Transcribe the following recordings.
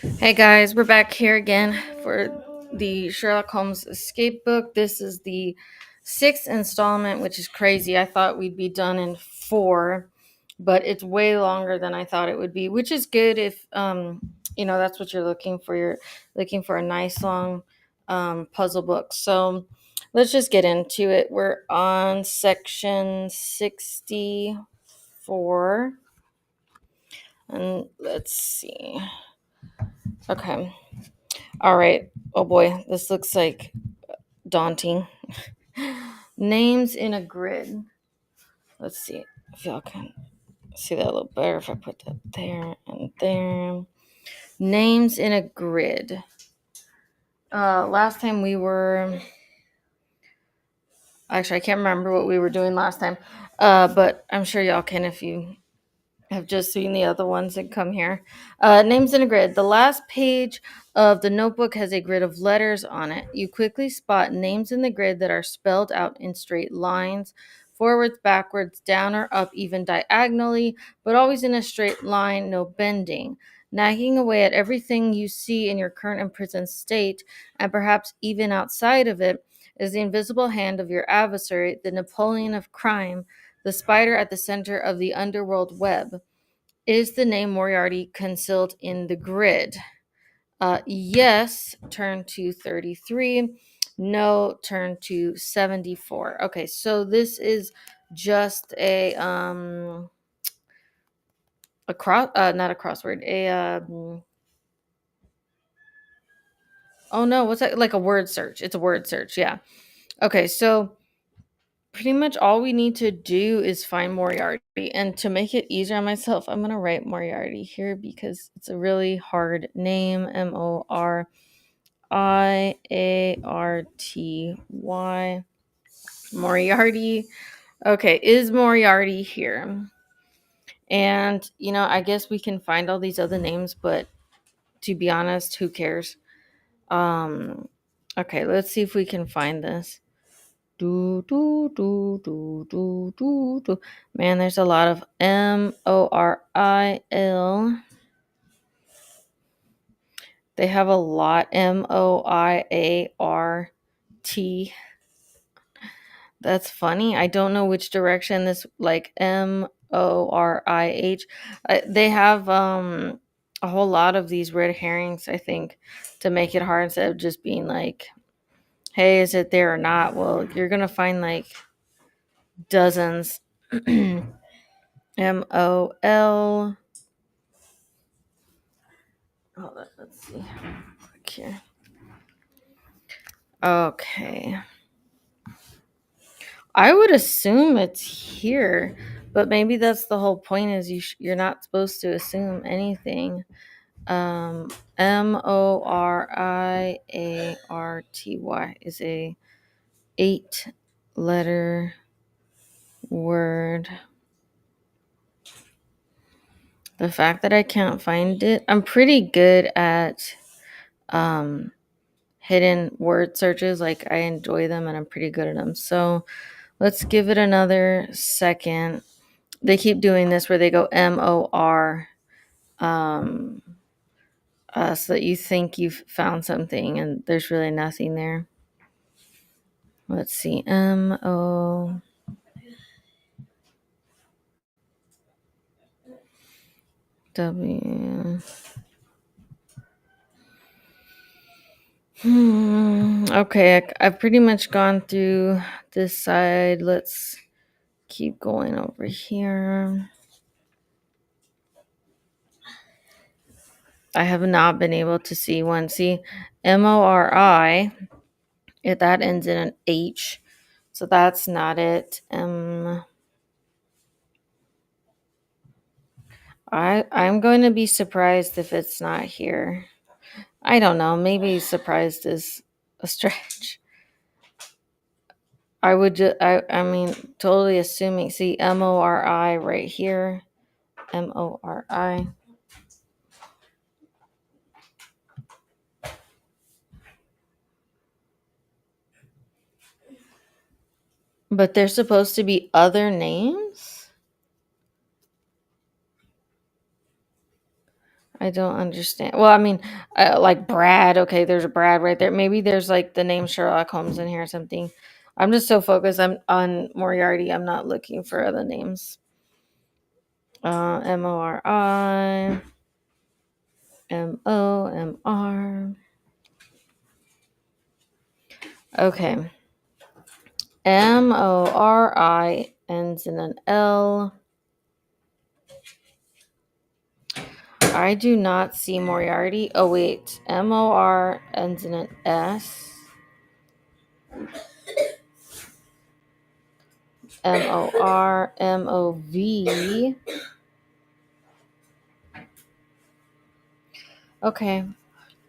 Hey guys, we're back here again for the Sherlock Holmes escape book. This is the sixth installment, which is crazy. I thought we'd be done in four, but it's way longer than I thought it would be, which is good if that's what you're looking for. You're looking for a nice long puzzle book. So let's just get into it. We're on section 64, and let's see. Okay. All right. Oh boy, this looks like daunting. Names in a grid. Let's see if y'all can see that a little better if I put that there and there. Names in a grid. Last time we were. Actually, I can't remember what we were doing last time. But I'm sure y'all can if you have just seen the other ones that come here. Names in a grid. The last page of the notebook has a grid of letters on it. You quickly spot names in the grid that are spelled out in straight lines, forwards, backwards, down or up, even diagonally, but always in a straight line, no bending. Nagging away at everything you see in your current imprisoned state, and perhaps even outside of it, is the invisible hand of your adversary, the Napoleon of crime, the spider at the center of the underworld web. Is the name Moriarty concealed in the grid? Yes, turn to 33. No, turn to 74. Okay, so this is just a cross not a crossword, oh no, what's that, like a word search. It's a word search, yeah. Okay, so pretty much all we need to do is find Moriarty. And to make it easier on myself, I'm going to write Moriarty here because it's a really hard name. Moriarty. Moriarty. Okay, is Moriarty here? And, I guess we can find all these other names, but to be honest, who cares? Okay, let's see if we can find this. Do do do do do do do. Man, there's a lot of Moril. They have a lot Moiart. That's funny. I don't know which direction this, like Morih. They have a whole lot of these red herrings, I think, to make it hard instead of just being like, hey, is it there or not? Well, you're gonna find like dozens. MOL. Hold on, let's see. Quick here. Okay. I would assume it's here, but maybe that's the whole point is you're not supposed to assume anything. Moriarty is a 8-letter word. The fact that I can't find it, I'm pretty good at hidden word searches. Like, I enjoy them and I'm pretty good at them. So let's give it another second. They keep doing this where they go MOR, so that you think you've found something and there's really nothing there. Let's see. MOW. Okay, I've pretty much gone through this side. Let's keep going over here. I have not been able to see one. See, MORI, that ends in an H, so that's not it. I'm going to be surprised if it's not here. I don't know. Maybe surprised is a stretch. I mean, totally assuming. See, MORI right here. MORI. But there's supposed to be other names? I don't understand. Well, I mean, like Brad. Okay, there's a Brad right there. Maybe there's like the name Sherlock Holmes in here or something. I'm just so focused on Moriarty. I'm not looking for other names. Mori Mor. Okay. Mori ends in an L. I do not see Moriarty. Oh wait, Mor ends in an S. Mor Mov. Okay.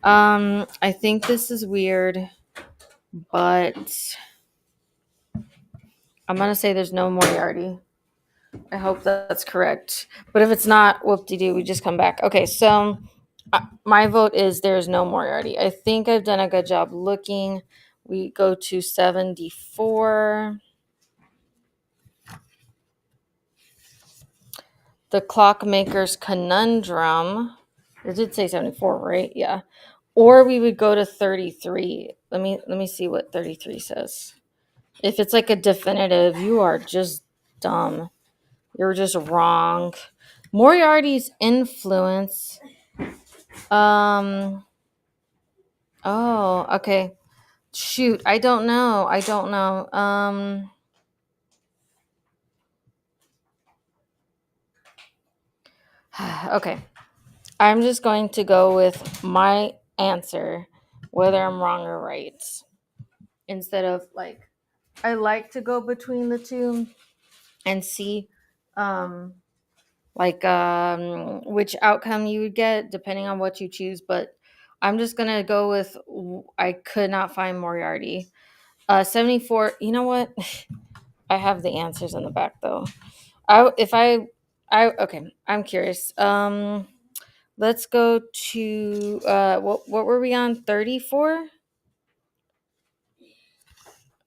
I think this is weird, but I'm gonna say there's no Moriarty. I hope that's correct. But if it's not, whoop-de-doo, we just come back. Okay, so my vote is there's no Moriarty. I think I've done a good job looking. We go to 74. The Clockmaker's Conundrum. It did say 74, right? Yeah. Or we would go to 33. Let me see what 33 says. If it's like a definitive, you are just dumb. You're just wrong. Moriarty's influence. Um. Oh, okay. Shoot, I don't know. Okay. I'm just going to go with my answer, whether I'm wrong or right. Instead of like, I like to go between the two and see um which outcome you would get depending on what you choose, but I'm just gonna go with I could not find Moriarty. 74. You know what? I have the answers in the back though. I okay. I'm curious. Let's go to what were we on? 34.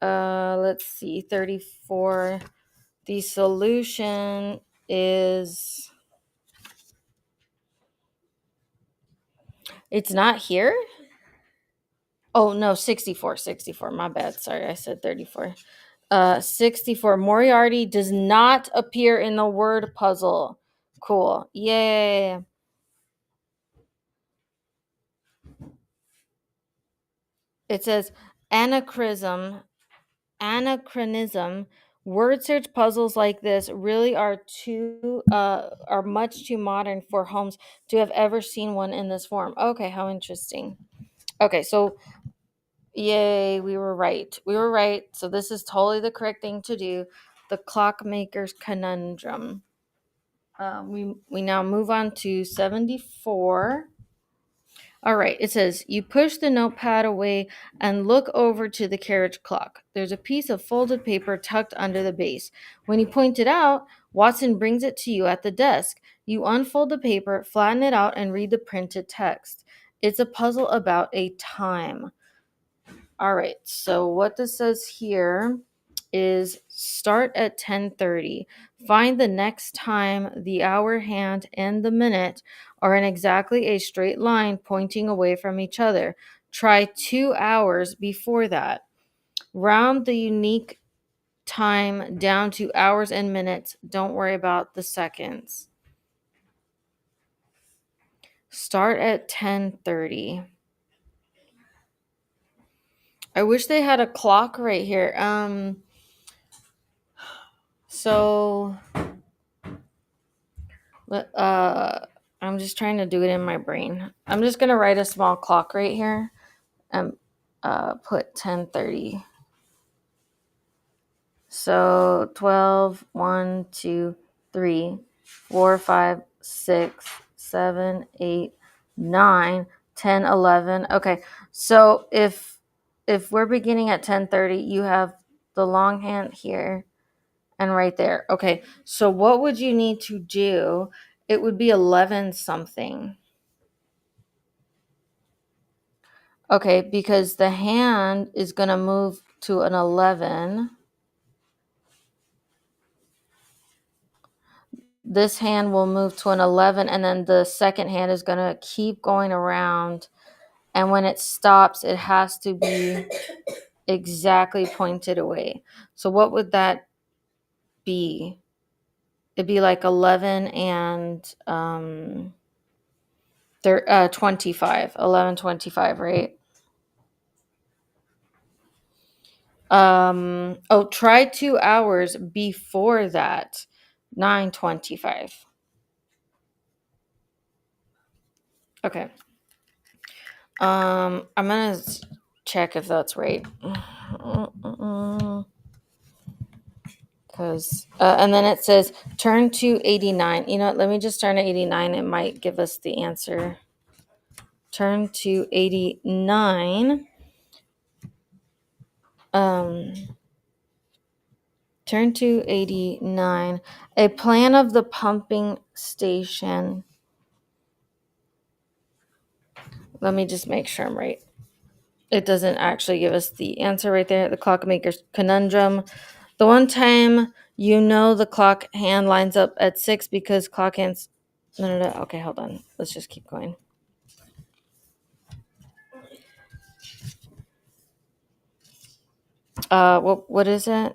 Let's see. 34. The solution is it's not here. Oh no, 64, 64. My bad. Sorry, I said 34. 64. Moriarty does not appear in the word puzzle. Cool. Yay. It says anachronism. Anachronism. Word search puzzles like this really are much too modern for Holmes to have ever seen one in this form. Okay, how interesting. Okay, so yay, we were right. We were right. So this is totally the correct thing to do. The Clockmaker's Conundrum. We now move on to 74. All right, it says you push the notepad away and look over to the carriage clock. There's a piece of folded paper tucked under the base. When you point it out, Watson brings it to you at the desk. You unfold the paper, flatten it out, and read the printed text. It's a puzzle about a time. All right, so what this says here is start at 10:30. Find the next time the hour hand and the minute are in exactly a straight line pointing away from each other. Try 2 hours before that. Round the unique time down to hours and minutes. Don't worry about the seconds. Start at 10:30. I wish they had a clock right here. So I'm just trying to do it in my brain. I'm just gonna write a small clock right here and put 10:30. So 12, 1, 2, 3, 4, 5, 6, 7, 8, 9, 10, 11. Okay, so if we're beginning at 10:30, you have the long hand here and right there. Okay, so what would you need to do? It would be 11 something. Okay, because the hand is going to move to an 11. this hand will move to an 11, and then the second hand is going to keep going around. And when it stops, it has to be exactly pointed away. So what would that be? It'd be like 11 and 25. 11:25, right? Try 2 hours before that. 9:25. Okay. I'm gonna check if that's right. Because and then it says turn to 89. You know what, let me just turn to 89. It might give us the answer. Turn to 89. Turn to 89. A plan of the pumping station. Let me just make sure I'm right. It doesn't actually give us the answer right there. The clockmaker's conundrum. The one time you know the clock hand lines up at 6 because clock hands. No. Okay, hold on. Let's just keep going. What is it?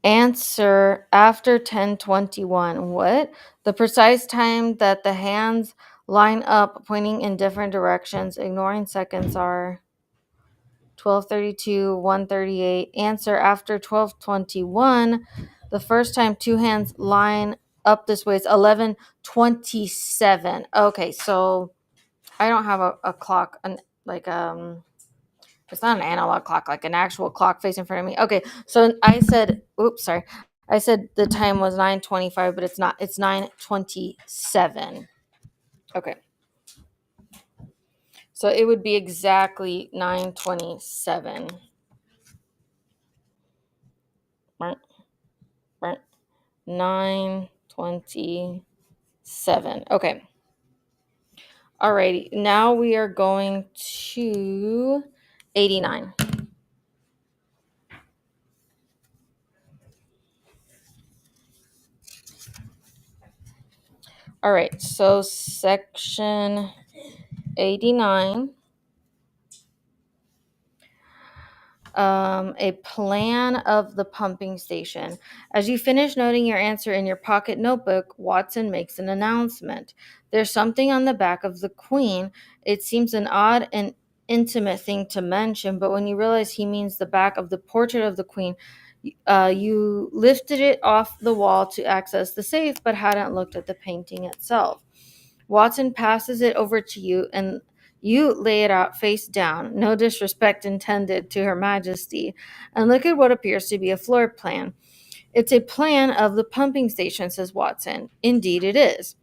Answer after 10:21. What? The precise time that the hands line up pointing in different directions, ignoring seconds, are 12:32, 1:38. Answer after 12:21. The first time two hands line up this way is 11:27. Okay, so I don't have a clock, it's not an analog clock, like an actual clock face in front of me. Okay, so I said, oops, sorry. I said the time was 9:25, but it's not. It's 9:27. Okay. So it would be exactly 9:27. 9:27. Okay. Alrighty. Now we are going to 89. All right. So section 89. A plan of the pumping station. As you finish noting your answer in your pocket notebook, Watson makes an announcement. There's something on the back of the Queen. It seems an odd and intimate thing to mention, but when you realize he means the back of the portrait of the Queen, you lifted it off the wall to access the safe, but hadn't looked at the painting itself. Watson passes it over to you, and you lay it out face down, no disrespect intended to Her Majesty, and look at what appears to be a floor plan. It's a plan of the pumping station, says Watson. Indeed, it is.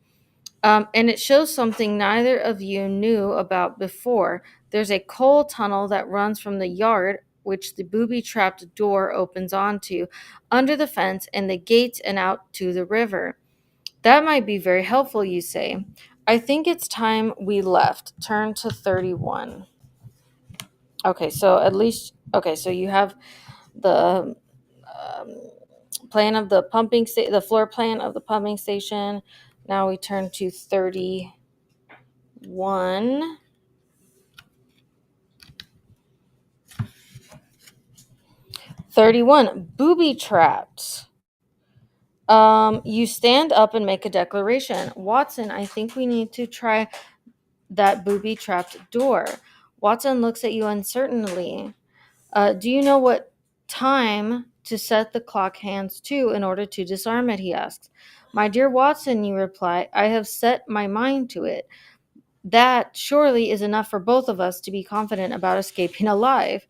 And it shows something neither of you knew about before. There's a coal tunnel that runs from the yard, which the booby-trapped door opens onto, under the fence and the gates, and out to the river. That might be very helpful, you say. I think it's time we left. Turn to 31. Okay, so so you have the plan of the the floor plan of the pumping station. Now we turn to 31. Booby trapped. You stand up and make a declaration. Watson, I think we need to try that booby-trapped door. Watson looks at you uncertainly. Do you know what time to set the clock hands to in order to disarm it, he asks. My dear Watson, you reply, I have set my mind to it. That surely is enough for both of us to be confident about escaping alive.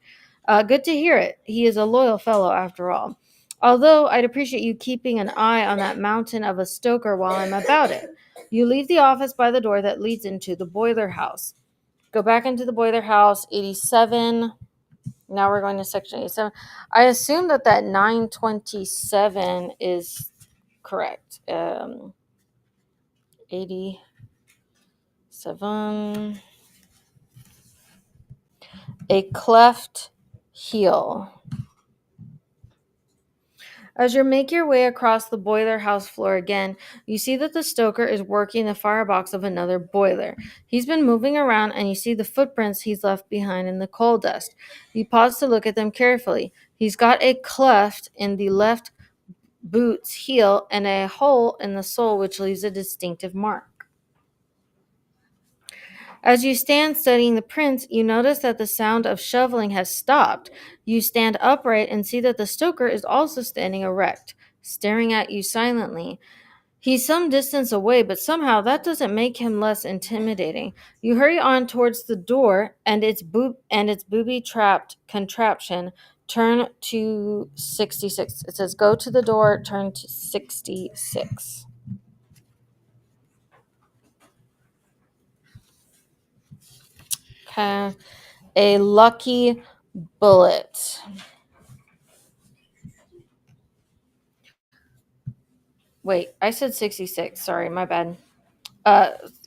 Good to hear it. He is a loyal fellow after all. Although I'd appreciate you keeping an eye on that mountain of a stoker while I'm about it. You leave the office by the door that leads into the boiler house. Go back into the boiler house, 87. Now we're going to section 87. I assume that 927 is correct. 87. A cleft heel. As you make your way across the boiler house floor again, you see that the stoker is working the firebox of another boiler. He's been moving around and you see the footprints he's left behind in the coal dust. You pause to look at them carefully. He's got a cleft in the left boot's heel and a hole in the sole which leaves a distinctive mark. As you stand studying the prints, you notice that the sound of shoveling has stopped. You stand upright and see that the stoker is also standing erect, staring at you silently. He's some distance away, but somehow that doesn't make him less intimidating. You hurry on towards the door and its booby-trapped contraption. Turn to 66. It says, go to the door, turn to 66. Okay. A lucky bullet. Wait, I said 66. Sorry, my bad.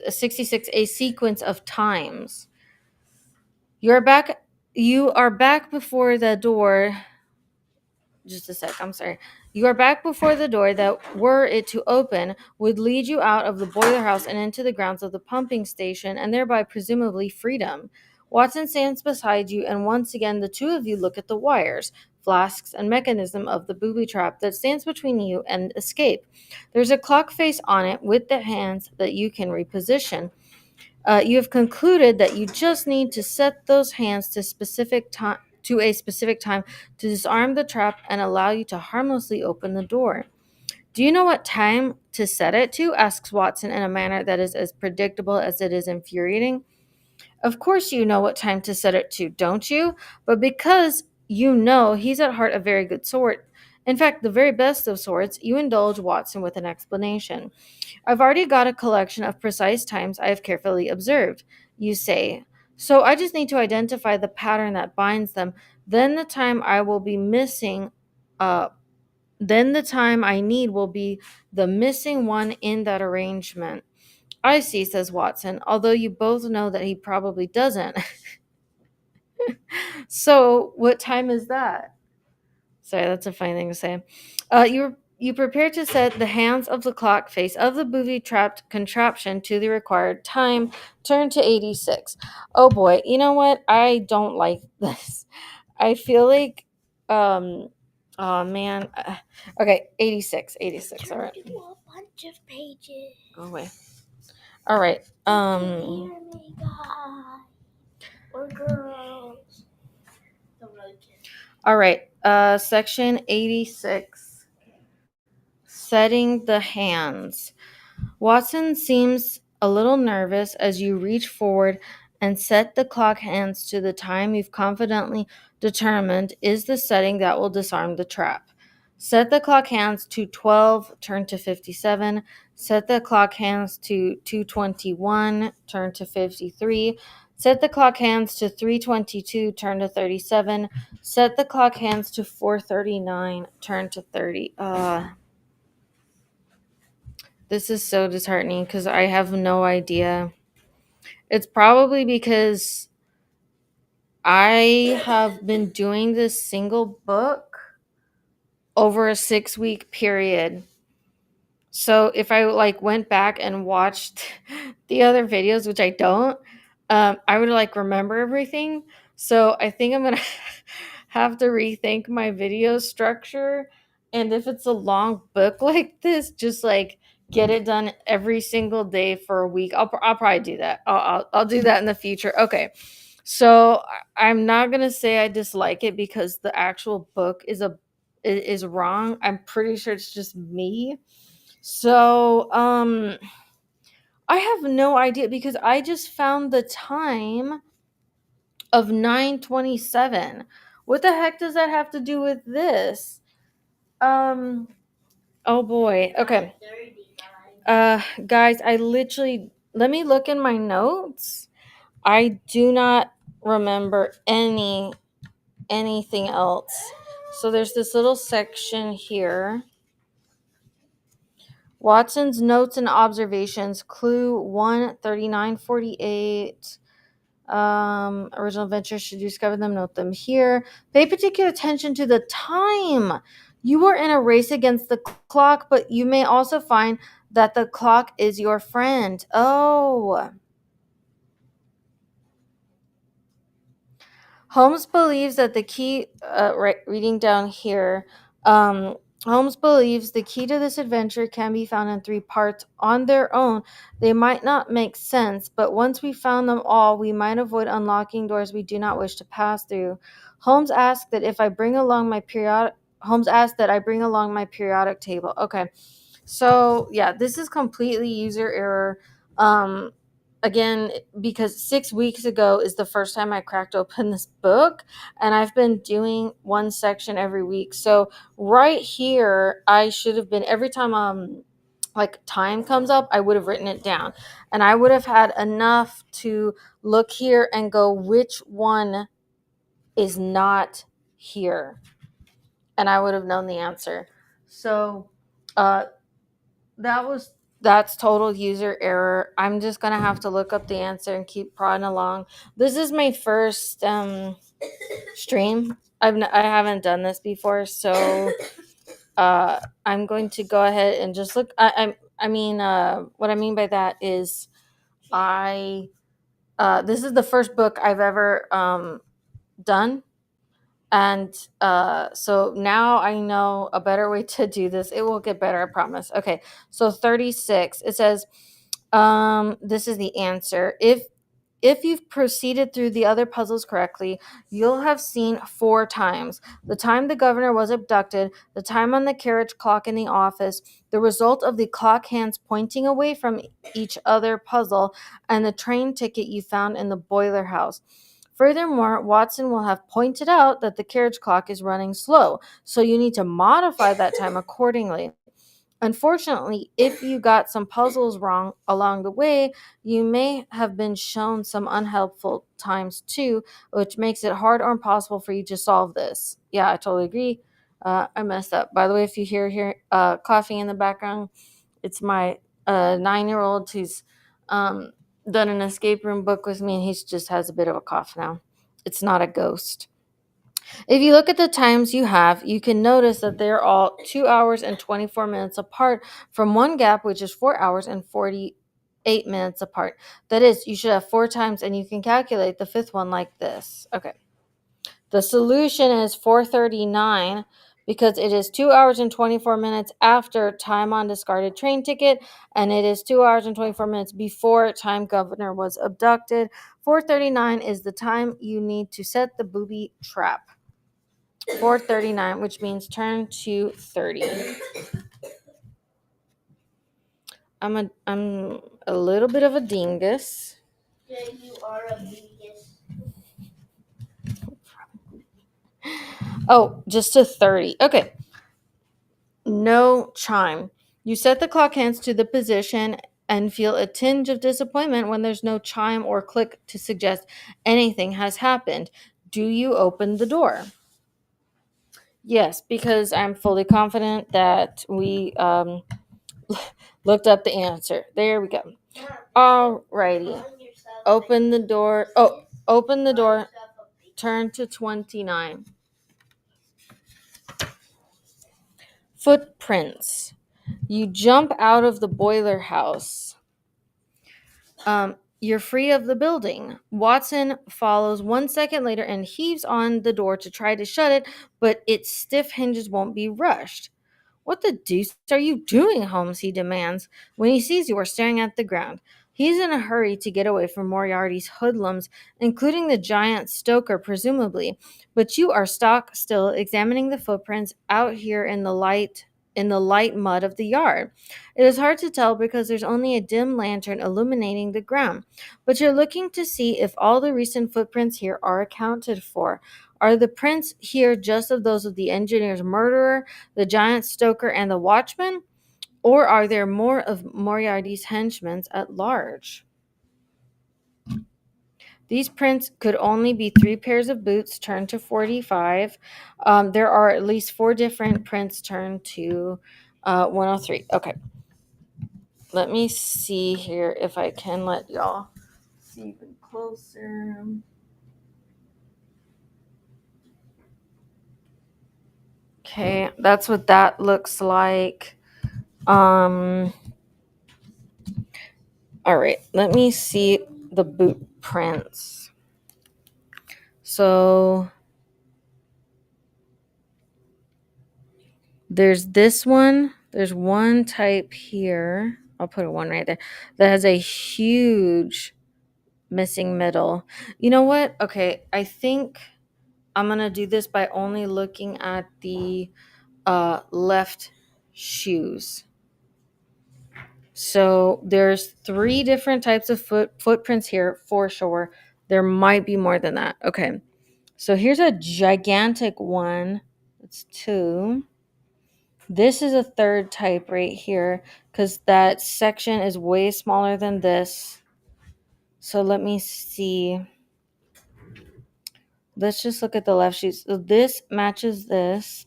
66, a sequence of times. You're back. You are back before the door. Just a sec. I'm sorry. You are back before the door that, were it to open, would lead you out of the boiler house and into the grounds of the pumping station, and thereby presumably freedom. Watson stands beside you, and once again the two of you look at the wires, flasks, and mechanism of the booby trap that stands between you and escape. There's a clock face on it with the hands that you can reposition. You have concluded that you just need to set those hands to a specific time to disarm the trap and allow you to harmlessly open the door. Do you know what time to set it to? Asks Watson in a manner that is as predictable as it is infuriating. Of course you know what time to set it to, don't you? But because you know he's at heart a very good sort, in fact, the very best of sorts, you indulge Watson with an explanation. I've already got a collection of precise times I have carefully observed, you say. So I just need to identify the pattern that binds them. Then the time I will be missing, then the time I need will be the missing one in that arrangement. I see, says Watson, although you both know that he probably doesn't. So what time is that? Sorry, that's a funny thing to say. You prepare to set the hands of the clock face of the booby-trapped contraption to the required time. Turn to 86. Oh boy, you know what? I don't like this. I feel like, oh man. Okay, 86. 86. All right. To a bunch of pages. Go away. All right. Hear me, guys or girls. Don't really care. All right. Section 86. Setting the hands. Watson seems a little nervous as you reach forward and set the clock hands to the time you've confidently determined is the setting that will disarm the trap. Set the clock hands to 12, turn to 57. Set the clock hands to 221, turn to 53. Set the clock hands to 322, turn to 37. Set the clock hands to 439, turn to 30. This is so disheartening because I have no idea. It's probably because I have been doing this single book over a 6-week period. So if I went back and watched the other videos, which I don't, I would remember everything. So I think I'm gonna have to rethink my video structure. And if it's a long book like this, just get it done every single day for a week. I'll probably do that. I'll do that in the future. Okay. So I'm not gonna say I dislike it because the actual book is wrong. I'm pretty sure it's just me. So, I have no idea because I just found the time of 9:27. What the heck does that have to do with this? Oh boy. Okay. Guys, let me look in my notes. I do not remember anything else. So there's this little section here. Watson's notes and observations, clue 13948. Original adventures, should you discover them, note them here. Pay particular attention to the time. You are in a race against the clock, but you may also find that the clock is your friend. Oh. Holmes believes that the key, reading down here, um, Holmes believes the key to this adventure can be found in three parts. On their own, they might not make sense, but once we found them all, we might avoid unlocking doors we do not wish to pass through. Holmes asked that if I bring along my periodic. Holmes asked that I bring along my periodic table. Okay, so yeah, this is completely user error. Um, Again, because 6 weeks ago is the first time I cracked open this book, and I've been doing one section every week. So right here, I should have been every time like time comes up, I would have written it down, and I would have had enough to look here and go which one is not here, and I would have known the answer. So uh that was that's total user error. I'm just gonna have to look up the answer and keep prodding along. This is my first stream. I haven't done this before, so I'm going to go ahead and just look. What I mean by that is I this is the first book I've ever done. And so now I know a better way to do this. It will get better, I promise. Okay, so 36. It says, this is the answer. If you've proceeded through the other puzzles correctly, you'll have seen 4 times: the time the governor was abducted, the time on the carriage clock in the office, the result of the clock hands pointing away from each other puzzle, and the train ticket you found in the boiler house. Furthermore, Watson will have pointed out that the carriage clock is running slow, so you need to modify that time accordingly. Unfortunately, if you got some puzzles wrong along the way, you may have been shown some unhelpful times too, which makes it hard or impossible for you to solve this. Yeah, I totally agree. I messed up. By the way, if you hear coughing in the background, it's my 9-year-old who's um, done an escape room book with me, and he just has a bit of a cough now. It's not a ghost. If you look at the times you have, you can notice that they're all 2 hours and 24 minutes apart from one gap, which is 4 hours and 48 minutes apart. That is, you should have 4 times, and you can calculate the fifth one like this. Okay. The solution is 439 because it is 2 hours and 24 minutes after time on discarded train ticket, and it is 2 hours and 24 minutes before time governor was abducted. 439 is the time you need to set the booby trap. 439, which means turn to 30. I'm a little bit of a dingus. Yeah, you are a dingus. Oh, just to 30. Okay. No chime. You set the clock hands to the position and feel a tinge of disappointment when there's no chime or click to suggest anything has happened. Do you open the door? Yes, because I'm fully confident that we looked up the answer. There we go. Alrighty. Open the door. Oh, open the door. Turn to 29. Footprints. You jump out of the boiler house. You're free of the building. Watson follows 1 second later and heaves on the door to try to shut it, but its stiff hinges won't be rushed. What the deuce are you doing, Holmes? He demands when he sees you are staring at the ground. He's in a hurry to get away from Moriarty's hoodlums, including the giant Stoker, presumably. But you are stock still, examining the footprints out here in the light mud of the yard. It is hard to tell because there's only a dim lantern illuminating the ground. But you're looking to see if all the recent footprints here are accounted for. Are the prints here just of those of the engineer's murderer, the giant Stoker, and the watchman? Or are there more of Moriarty's henchmen at large? These prints could only be 3 pairs of boots turned to 45. There are at least 4 different prints turned to 103. Okay. Let me see here if I can let y'all see even closer. Okay, that's what that looks like. Um, all right, let me see the boot prints. So there's this one. There's one type here. I'll put a one right there that has a huge missing middle. You know what? Okay, I think I'm gonna do this by only looking at the left shoes. So there's three different types of footprints here for sure. There might be more than that. Okay. So here's a gigantic one. It's two. This is a third type right here because that section is way smaller than this. So let me see. Let's just look at the left shoes. So this matches this.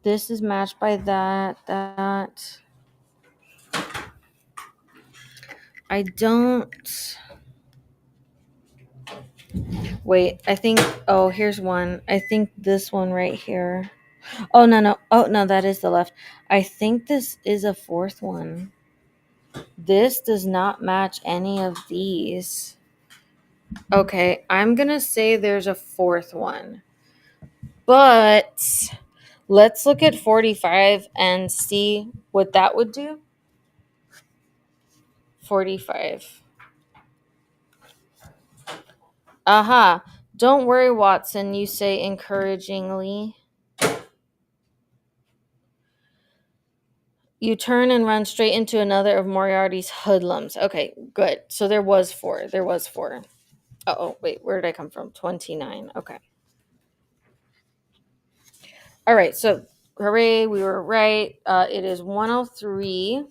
This is matched by that. I don't. Wait, I think. Oh, here's one. I think this one right here. Oh, no, no. Oh, no, that is the left. I think this is a fourth one. This does not match any of these. Okay, I'm going to say there's a fourth one. But let's look at 45 and see what that would do. 45. Aha. Don't worry, Watson, you say encouragingly. You turn and run straight into another of Moriarty's hoodlums. Okay, good. So there was four. There was four. Oh, wait. Where did I come from? 29. Okay. All right. So, hooray. We were right. It is 103.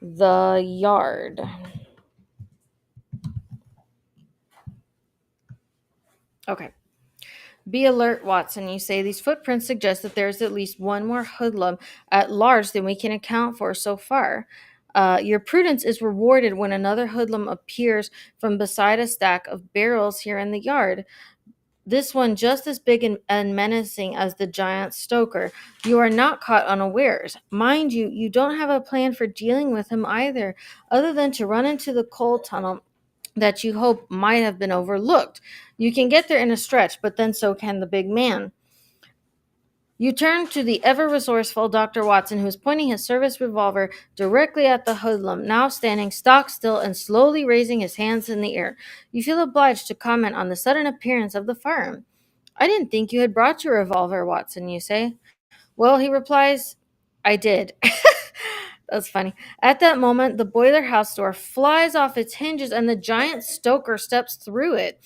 The yard. Okay. Be alert, Watson. You say these footprints suggest that there is at least one more hoodlum at large than we can account for so far. Your prudence is rewarded when another hoodlum appears from beside a stack of barrels here in the yard. This one just as big and menacing as the giant Stoker. You are not caught unawares. Mind you, you don't have a plan for dealing with him either, other than to run into the coal tunnel that you hope might have been overlooked. You can get there in a stretch, but then so can the big man. You turn to the ever resourceful Dr. Watson, who is pointing his service revolver directly at the hoodlum, now standing stock still and slowly raising his hands in the air. You feel obliged to comment on the sudden appearance of the firearm. I didn't think you had brought your revolver, Watson, you say. Well, he replies, I did. That's funny. At that moment, the boiler house door flies off its hinges and the giant Stoker steps through it.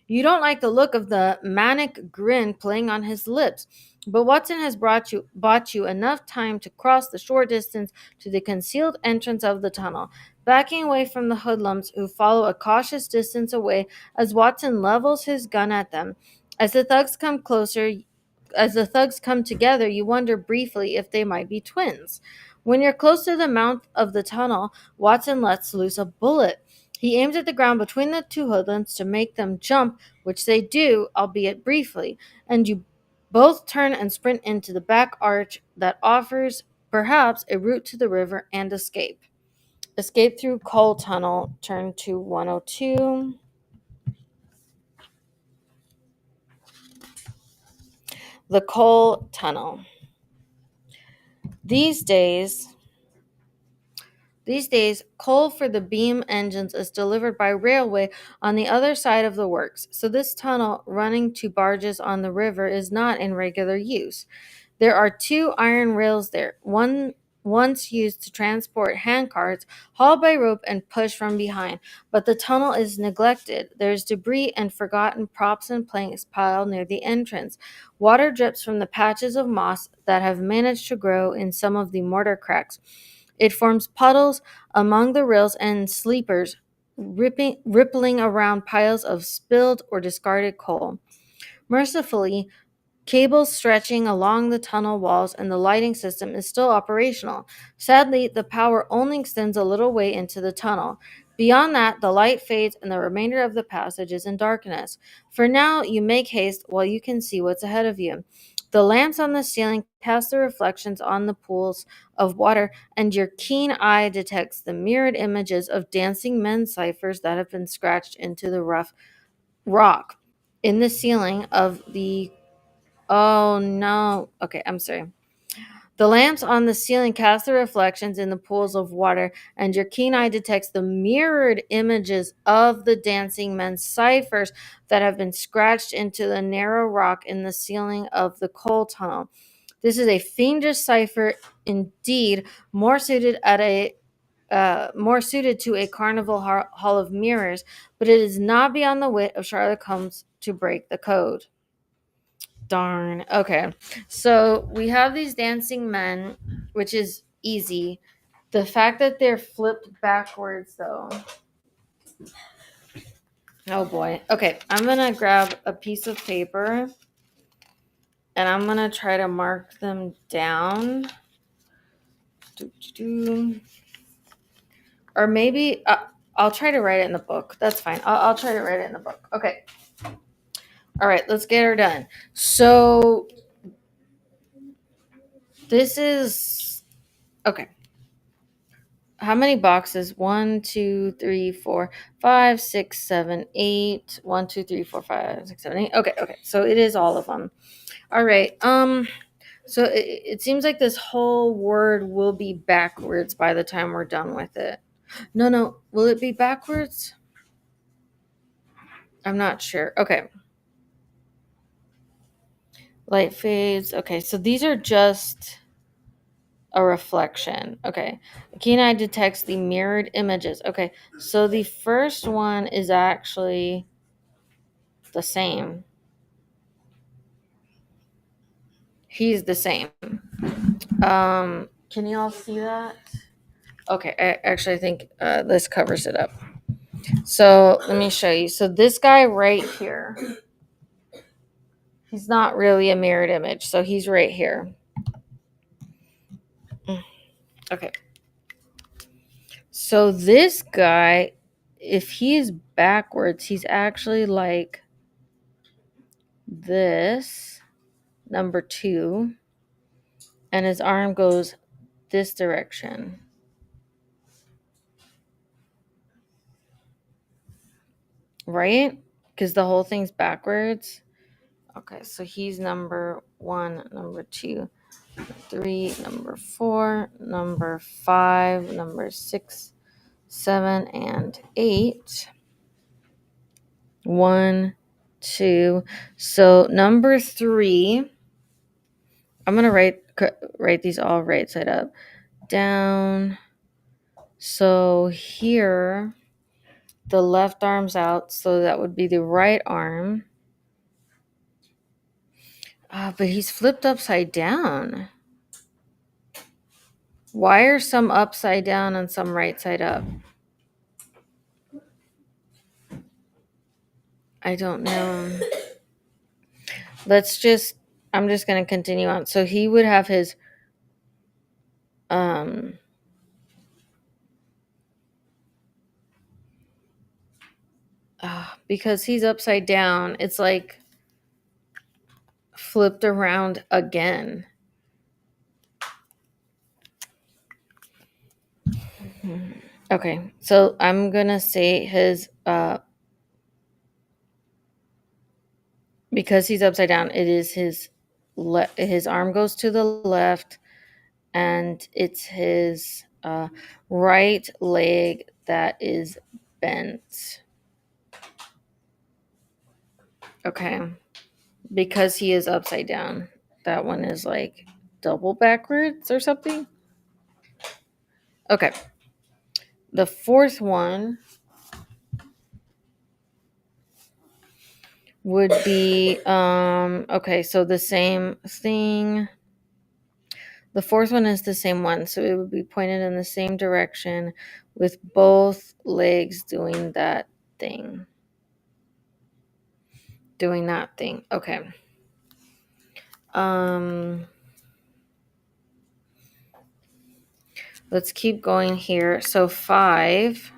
You don't like the look of the manic grin playing on his lips, but Watson has bought you enough time to cross the short distance to the concealed entrance of the tunnel, backing away from the hoodlums who follow a cautious distance away as Watson levels his gun at them. As the thugs come closer, as the thugs come together, you wonder briefly if they might be twins. When you're close to the mouth of the tunnel, Watson lets loose a bullet. He aims at the ground between the two hoodlums to make them jump, which they do, albeit briefly, and you both turn and sprint into the back arch that offers, perhaps, a route to the river and escape. Escape through coal tunnel, turn to 102. The coal tunnel. These days, coal for the beam engines is delivered by railway on the other side of the works, so this tunnel running to barges on the river is not in regular use. There are two iron rails there, one once used to transport handcarts, hauled by rope and pushed from behind, but the tunnel is neglected. There's debris and forgotten props and planks piled near the entrance. Water drips from the patches of moss that have managed to grow in some of the mortar cracks. It forms puddles among the rails and sleepers, rippling around piles of spilled or discarded coal. Mercifully, cables stretching along the tunnel walls and the lighting system is still operational. Sadly, the power only extends a little way into the tunnel. Beyond that, the light fades and the remainder of the passage is in darkness. For now, you make haste while you can see what's ahead of you. The lamps on the ceiling cast their reflections on the pools of water, and your keen eye detects the mirrored images of dancing men's ciphers that have been scratched into the rough rock in the ceiling of the. Oh no. Okay, I'm sorry. The lamps on the ceiling cast their reflections in the pools of water, and your keen eye detects the mirrored images of the dancing men's ciphers that have been scratched into the narrow rock in the ceiling of the coal tunnel. This is a fiendish cipher indeed, more suited to a carnival hall of mirrors, but it is not beyond the wit of Sherlock Holmes to break the code. Darn. Okay. So we have these dancing men, which is easy. The fact that they're flipped backwards, though. Oh boy. Okay. I'm going to grab a piece of paper and I'm going to try to mark them down. Or maybe I'll try to write it in the book. That's fine. I'll try to write it in the book. Okay. All right. Let's get her done. So this is. Okay. How many boxes? 1, 2, 3, 4, 5, 6, 7, 8. 1, 2, 3, 4, 5, 6, 7, 8. Okay. So it is all of them. All right. So it seems like this whole word will be backwards by the time we're done with it. No. Will it be backwards? I'm not sure. Okay. Light fades. Okay. So these are just a reflection. Okay. Keen eye detects the mirrored images. Okay. So the first one is actually the same. He's the same. Can you all see that? Okay. I think this covers it up. So let me show you. So this guy right here, he's not really a mirrored image. So he's right here. Okay. So this guy, if he is backwards, he's actually like this, number 2, and his arm goes this direction. Right? Because the whole thing's backwards. Okay, so he's number 1, number 2, 3, number 4, number 5, number 6, 7, and 8. 1, 2. So number 3, I'm gonna write these all right side up, down. So here, the left arm's out, so that would be the right arm. But he's flipped upside down. Why are some upside down and some right side up? I don't know. I'm just going to continue on. So he would have his, because he's upside down, it's like flipped around again. Okay, so I'm going to say his, because he's upside down, it is his arm goes to the left, and it's his right leg that is bent. Okay, because he is upside down. That one is like double backwards or something. Okay, the fourth one would be okay, so the same thing. The fourth one is the same one, so it would be pointed in the same direction with both legs doing that thing. Doing that thing. Okay. Let's keep going here. So 5.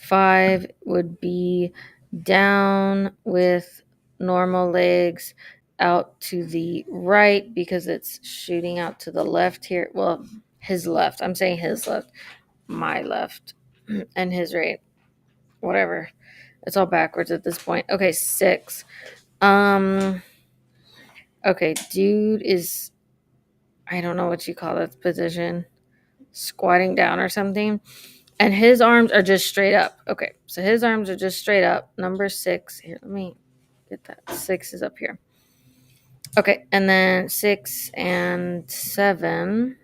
5 would be down with normal legs out to the right because it's shooting out to the left here. Well, his left. I'm saying his left, my left, and his right. Whatever. It's all backwards at this point. Okay, 6. Um okay, dude is, I don't know what you call that position. Squatting down or something. And his arms are just straight up. Okay, so his arms are just straight up. Number 6. Here, let me get that. 6 is up here. Okay, and then 6 and 7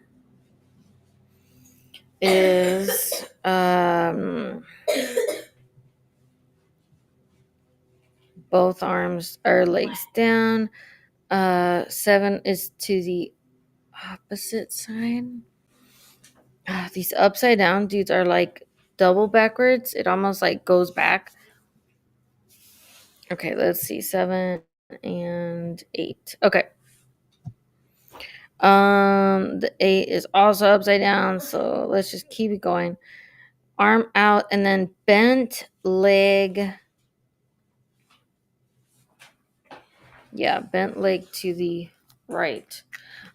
is both arms or legs down. 7 is to the opposite side. These upside down dudes are like double backwards. It almost like goes back. Okay, let's see. 7 and 8. Okay. The 8 is also upside down, so let's just keep it going. Arm out and then bent leg. Yeah, bent leg to the right.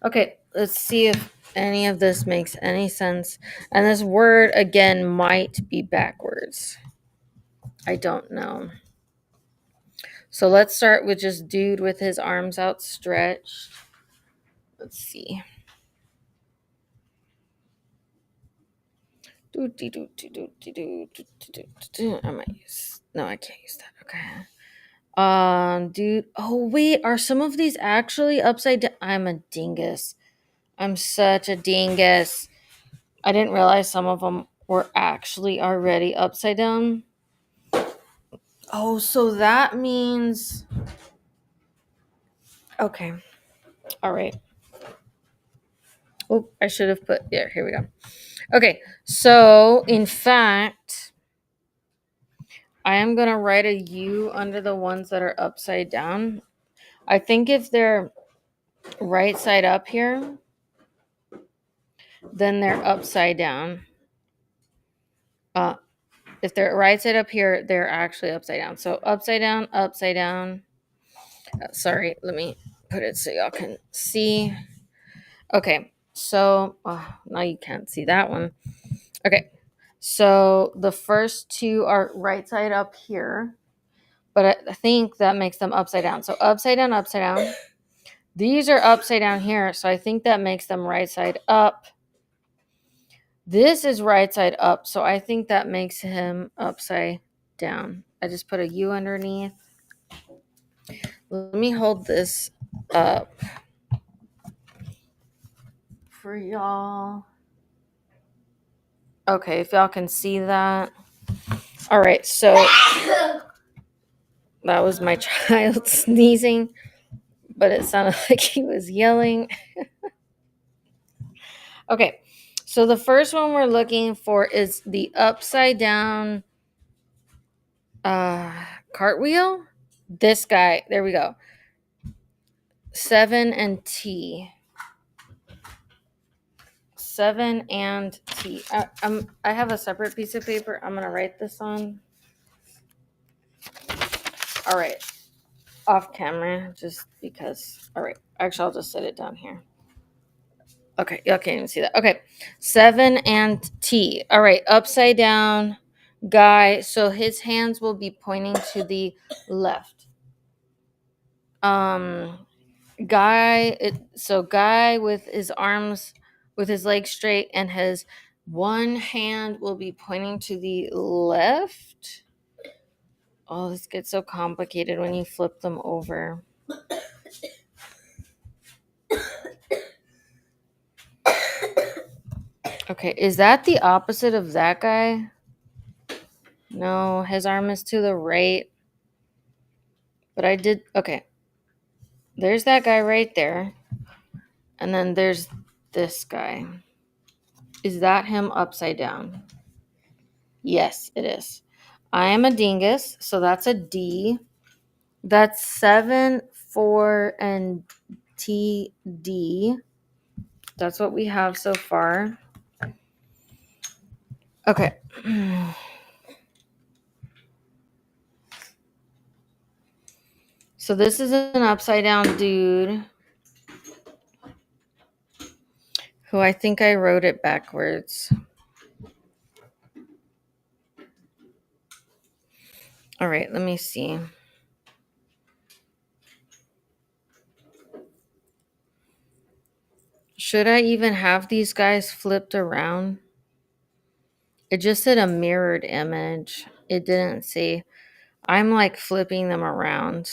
Okay, let's see if any of this makes any sense. And this word again might be backwards. I don't know. So let's start with just dude with his arms outstretched. Let's see. I might use. No, I can't use that. Okay. Dude. Oh wait, are some of these actually upside down? I'm a dingus. I'm such a dingus. I didn't realize some of them were actually already upside down. Oh, so that means. Okay. All right. Oh, I should have put. Yeah, here we go. Okay, so in fact, I am going to write a U under the ones that are upside down. I think if they're right side up here, then they're upside down. If they're right side up here, they're actually upside down. So upside down, upside down. Sorry, let me put it so y'all can see. Okay, so now you can't see that one. Okay, so the first two are right side up here, but I think that makes them upside down. So upside down, upside down. These are upside down here, so I think that makes them right side up. This is right side up, so I think that makes him upside down. I just put a U underneath. Let me hold this up for y'all. Okay, if y'all can see that. All right, so that was my child sneezing, but it sounded like he was yelling. Okay, so the first one we're looking for is the upside down cartwheel. This guy, there we go. 7 and T. 7 and T. I have a separate piece of paper. I'm gonna write this on. All right, off camera, just because. All right, actually, I'll just set it down here. Okay, y'all can't even see that. Okay, 7 and T. All right, upside down guy. So his hands will be pointing to the left. Guy with his arms, with his legs straight, and his one hand will be pointing to the left. Oh, this gets so complicated when you flip them over. Okay, is that the opposite of that guy? No, his arm is to the right. But I did, okay. There's that guy right there. And then there's this guy. Is that him upside down? Yes, it is. I am a dingus, so that's a D. That's 7, 4, and TD. That's what we have so far. Okay. So this is an upside down dude who I think I wrote it backwards. All right, let me see. Should I even have these guys flipped around? It just said a mirrored image. It didn't say. I'm like flipping them around.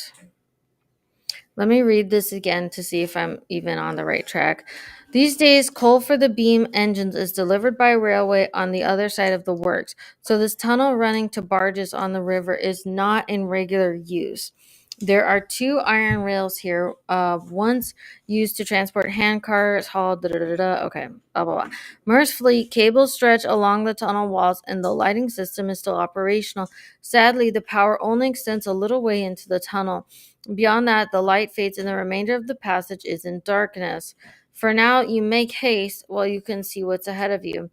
Let me read this again to see if I'm even on the right track. These days, coal for the beam engines is delivered by railway on the other side of the works. So this tunnel running to barges on the river is not in regular use. There are two iron rails here, once used to transport hand cars, hauled, da da da da. Okay, blah blah blah. Mercifully, cables stretch along the tunnel walls, and the lighting system is still operational. Sadly, the power only extends a little way into the tunnel. Beyond that, the light fades and the remainder of the passage is in darkness. For now, you make haste while you can see what's ahead of you.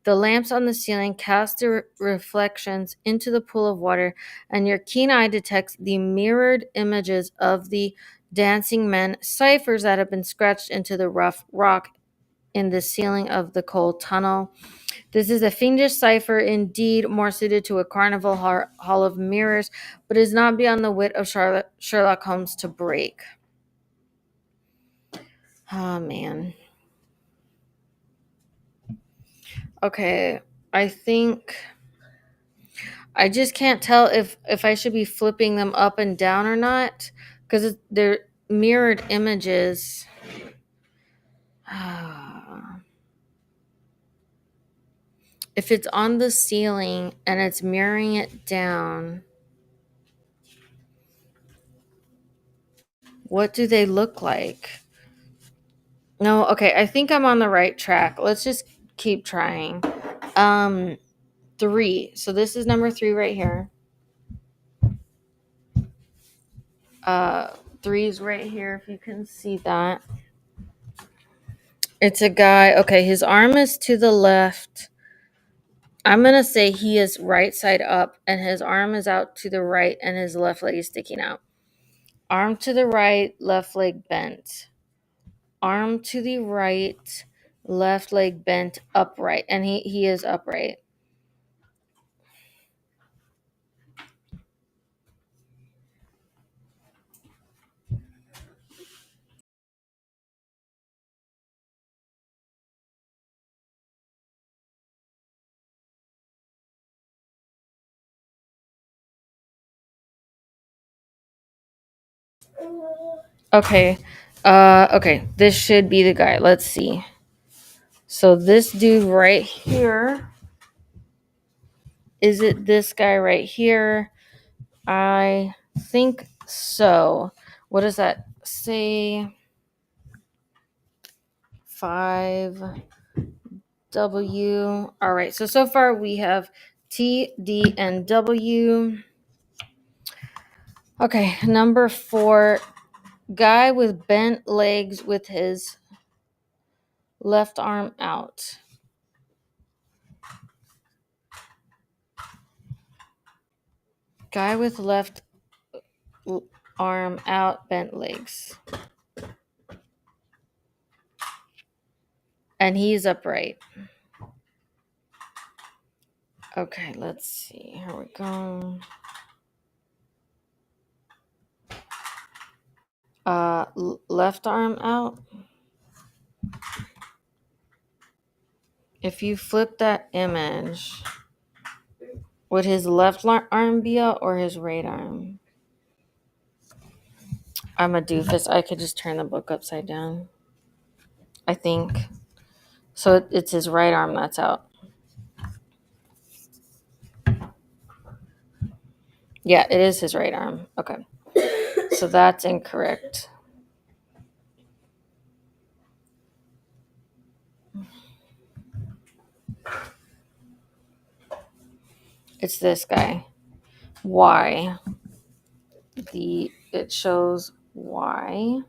The lamps on the ceiling cast their reflections into the pool of water, and your keen eye detects the mirrored images of the dancing men, ciphers that have been scratched into the rough rock in the ceiling of the coal tunnel. This is a fiendish cipher, indeed more suited to a carnival hall of mirrors, but is not beyond the wit of Sherlock Holmes to break. Oh, man. Okay, I think I just can't tell if I should be flipping them up and down or not because they're mirrored images. If it's on the ceiling and it's mirroring it down, what do they look like? No, okay, I think I'm on the right track. Let's just keep trying. 3. So this is number 3 right here. 3 is right here if you can see that. It's a guy. Okay, his arm is to the left. I'm going to say he is right side up and his arm is out to the right and his left leg is sticking out. Arm to the right, left leg bent. Arm to the right, left leg bent upright. And he is upright. Okay. Okay. This should be the guy. Let's see. So this dude right here. Is it this guy right here? I think so. What does that say? 5W. All right. So far we have T, D, and W. Okay. Number 4. Guy with bent legs with his left arm out. Guy with left arm out, bent legs. And he's upright. Okay, let's see. Here we go. Left arm out. If you flip that image, would his left arm be out or his right arm? I'm a doofus. I could just turn the book upside down. I think. So it's his right arm that's out. Yeah, it is his right arm. Okay. So that's incorrect. It's this guy. Y. It shows Y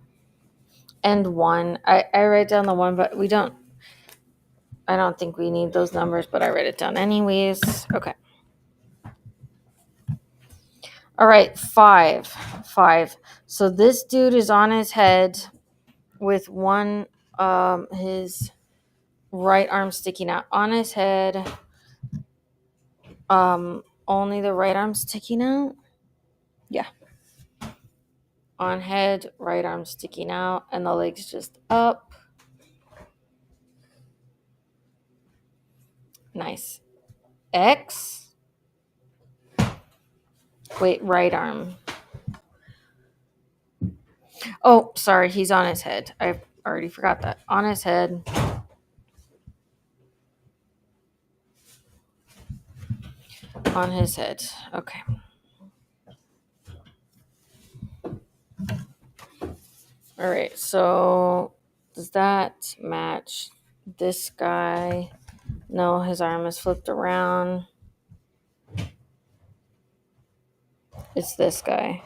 and 1. I write down the 1, but I don't think we need those numbers, but I write it down anyways. Okay. All right, five. Five. So this dude is on his head with his right arm sticking out. On his head, only the right arm sticking out. Yeah. On head, right arm sticking out, and the legs just up. Nice. X. Wait, right arm. Oh, sorry, he's on his head. I already forgot that. On his head. On his head. Okay. All right, so does that match this guy? No, his arm is flipped around. It's this guy.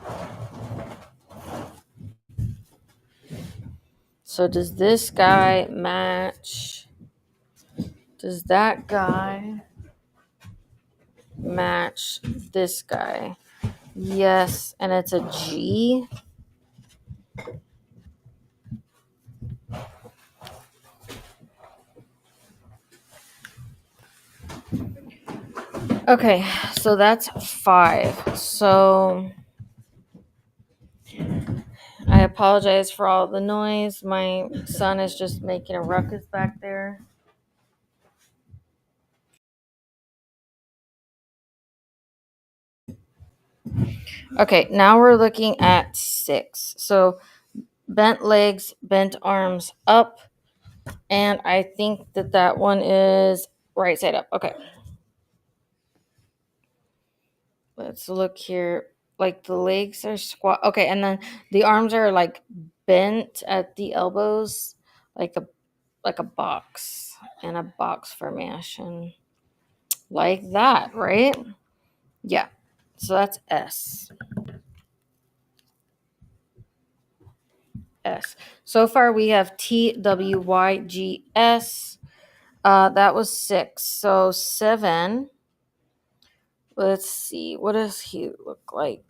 So does this guy match? Does that guy match this guy? Yes, and it's a G. Okay, so that's five. So I apologize for all the noise. My son is just making a ruckus back there. Okay, now we're looking at six. So bent legs, bent arms up. And I think that one is right side up. Okay. Let's look here. Like the legs are squat. Okay, and then the arms are like bent at the elbows, like a box and a box formation. Like that, right? Yeah. So that's S. S. So far we have TWYGS. That was six. So seven. Let's see. What does he look like?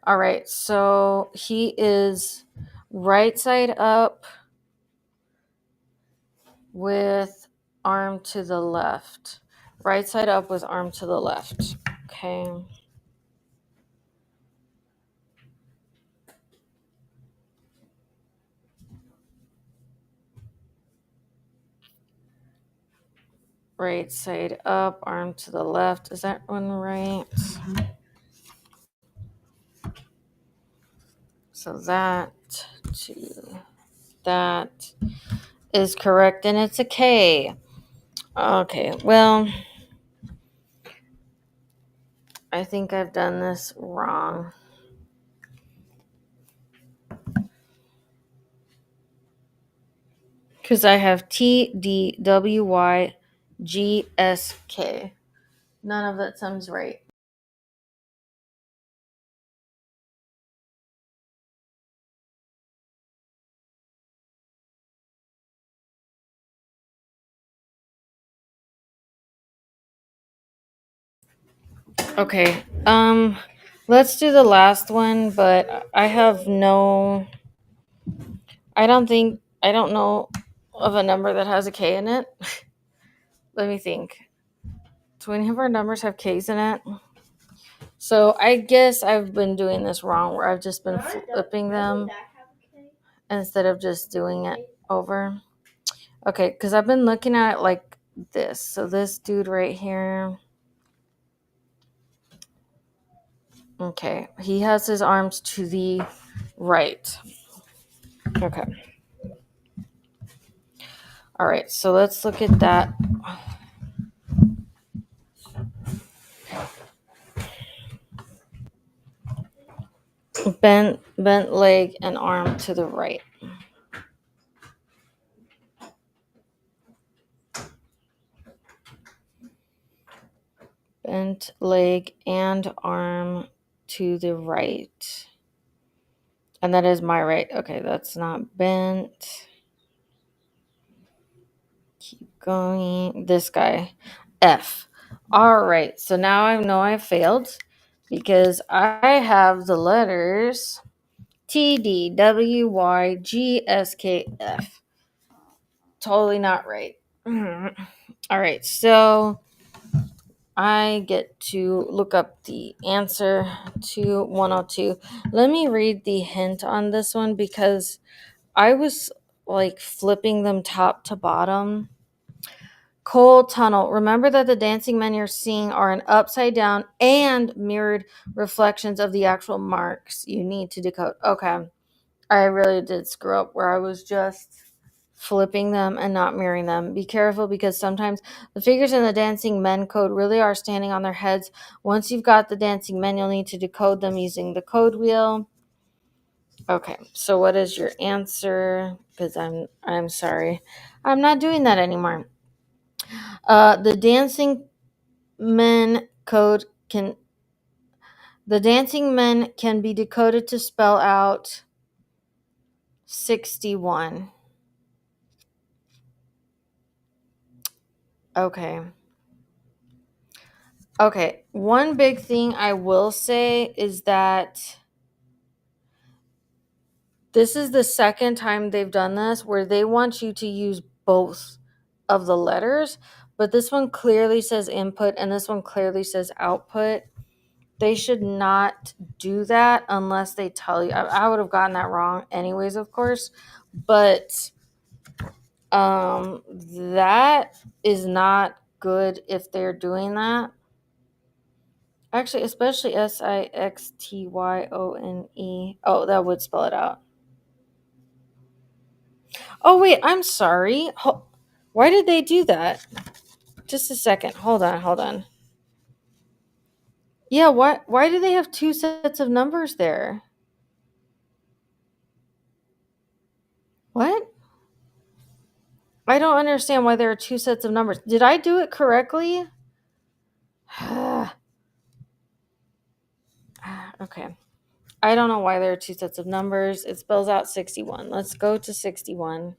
All right. So he is right side up with arm to the left. Right side up with arm to the left. Okay. Right side up, arm to the left. Is that one right? So that to that is correct, and it's a K. Okay, well, I think I've done this wrong. Because I have TDWYGSK. None of that sounds right. Okay. Let's do the last one, but I don't know of a number that has a K in it. Let me think. Do any of our numbers have K's in it? So I guess I've been doing this wrong where I've just been flipping them instead of just doing it over. Okay, because I've been looking at it like this. So this dude right here. Okay, he has his arms to the right. Okay. All right, so let's look at that. Bent leg and arm to the right. Bent leg and arm to the right. And that is my right. Okay, that's not bent. Keep going. This guy. F. All right, so now I know I failed because I have the letters T, D, W, Y, G, S, K, F. Totally not right. All right, so I get to look up the answer to 102. Let me read the hint on this one because I was like flipping them top to bottom. Coal tunnel. Remember that the dancing men you're seeing are an upside down and mirrored reflections of the actual marks you need to decode. Okay. I really did screw up where I was just flipping them and not mirroring them. Be careful because sometimes the figures in the dancing men code really are standing on their heads. Once you've got the dancing men, you'll need to decode them using the code wheel. Okay, so what is your answer? Because I'm sorry, I'm not doing that anymore. The dancing men code can the dancing men can be decoded to spell out 61. Okay. Okay, one big thing I will say is that this is the second time they've done this where they want you to use both of the letters, but this one clearly says input and this one clearly says output. They should not do that unless they tell you. I would have gotten that wrong anyways, of course, but that is not good if they're doing that. Actually, especially Sixtyone. Oh, that would spell it out. Oh, wait, I'm sorry. Why did they do that? Just a second. Hold on. Yeah, why do they have two sets of numbers there? What? I don't understand why there are two sets of numbers. Did I do it correctly? Okay. I don't know why there are two sets of numbers. It spells out 61. Let's go to 61.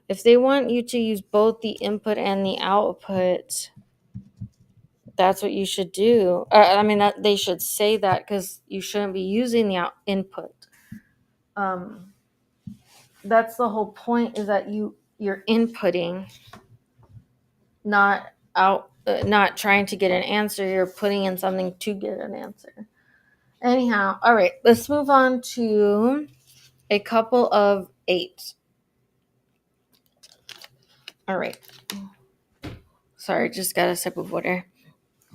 If they want you to use both the input and the output, that's what you should do. I mean, that they should say that because you shouldn't be using the input. Um, that's the whole point. Is that you're inputting, not trying to get an answer. You're putting in something to get an answer. Anyhow, all right. Let's move on to a couple of eights. All right. Sorry, just got a sip of water.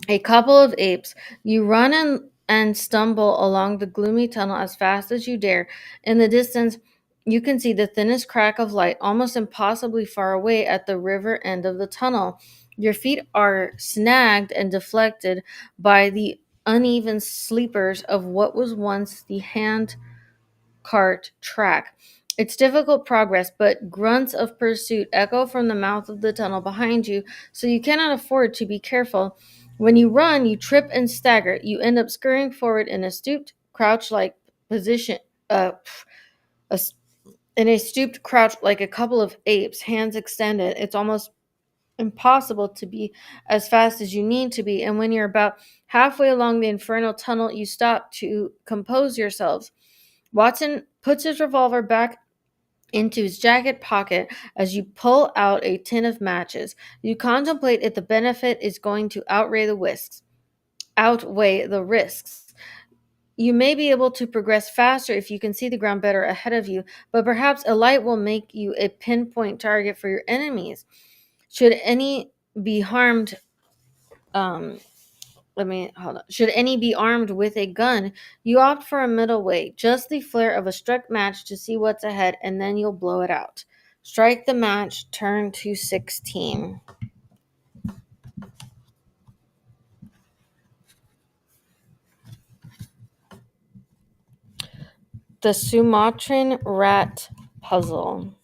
A couple of apes. You run and stumble along the gloomy tunnel as fast as you dare. In the distance, you can see the thinnest crack of light, almost impossibly far away at the river end of the tunnel. Your feet are snagged and deflected by the uneven sleepers of what was once the hand cart track. It's difficult progress, but grunts of pursuit echo from the mouth of the tunnel behind you, so you cannot afford to be careful. When you run, you trip and stagger. You end up scurrying forward in a stooped, crouch-like position. Uh, a, in a stooped crouch like a couple of apes, hands extended. It's almost impossible to be as fast as you need to be. And when you're about halfway along the infernal tunnel, you stop to compose yourselves. Watson puts his revolver back into his jacket pocket as you pull out a tin of matches. You contemplate if the benefit is going to outweigh the risks. You may be able to progress faster if you can see the ground better ahead of you, but perhaps a light will make you a pinpoint target for your enemies. Should any be harmed, um, Should any be armed with a gun, you opt for a middle way, just the flare of a struck match to see what's ahead, and then you'll blow it out. Strike the match, turn to 16. The Sumatran rat puzzle.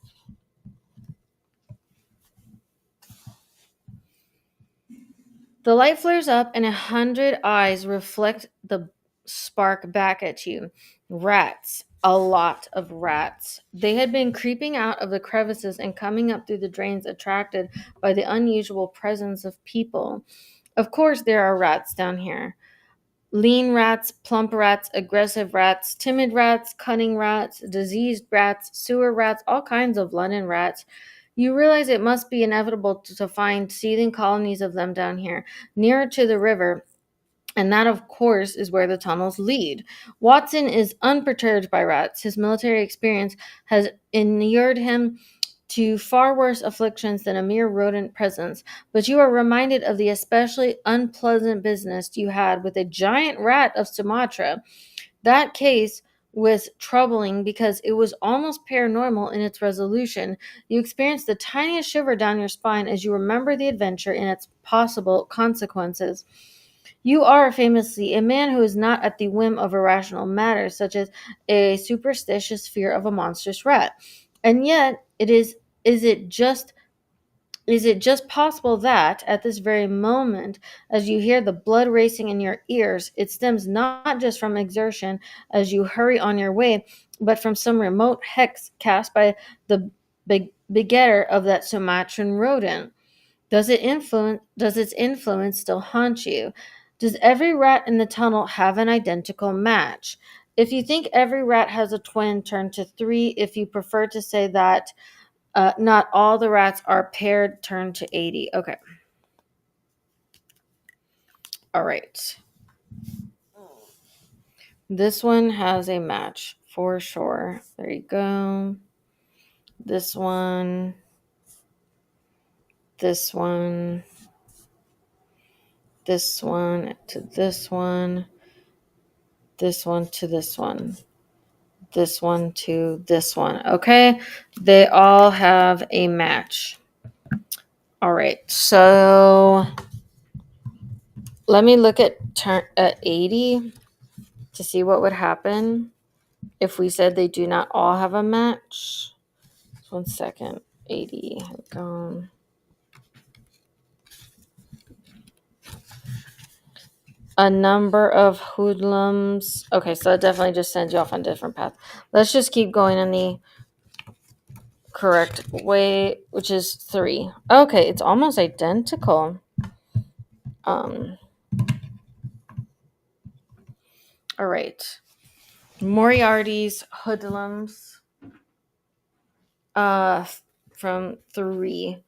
The light flares up, and 100 eyes reflect the spark back at you. Rats. a lot of rats. They had been creeping out of the crevices and coming up through the drains, attracted by the unusual presence of people. Of course, there are rats down here. Lean rats, plump rats, aggressive rats, timid rats, cunning rats, diseased rats, sewer rats, all kinds of London rats. You realize it must be inevitable to find seething colonies of them down here, nearer to the river, and that, of course, is where the tunnels lead. Watson is unperturbed by rats. His military experience has inured him to far worse afflictions than a mere rodent presence, but you are reminded of the especially unpleasant business you had with a giant rat of Sumatra. That case was troubling because it was almost paranormal in its resolution. You experienced the tiniest shiver down your spine as you remember the adventure and its possible consequences. You are famously a man who is not at the whim of irrational matters, such as a superstitious fear of a monstrous rat. And yet, is it just is it just possible that, at this very moment, as you hear the blood racing in your ears, it stems not just from exertion as you hurry on your way, but from some remote hex cast by the begetter of that Sumatran rodent? Does its influence still haunt you? Does every rat in the tunnel have an identical match? If you think every rat has a twin, turn to 3. If you prefer to say that not all the rats are paired, turn to 80. Okay. All right. This one has a match for sure. There you go. This one. This one. This one to this one. This one to this one. This one to this one. Okay. They all have a match. All right. So let me look at 80 to see what would happen if we said they do not all have a match. 1 second. 80. A number of hoodlums. Okay, so that definitely just sends you off on a different path. Let's just keep going in the correct way, which is 3. Okay, it's almost identical. All right. Moriarty's hoodlums from 3.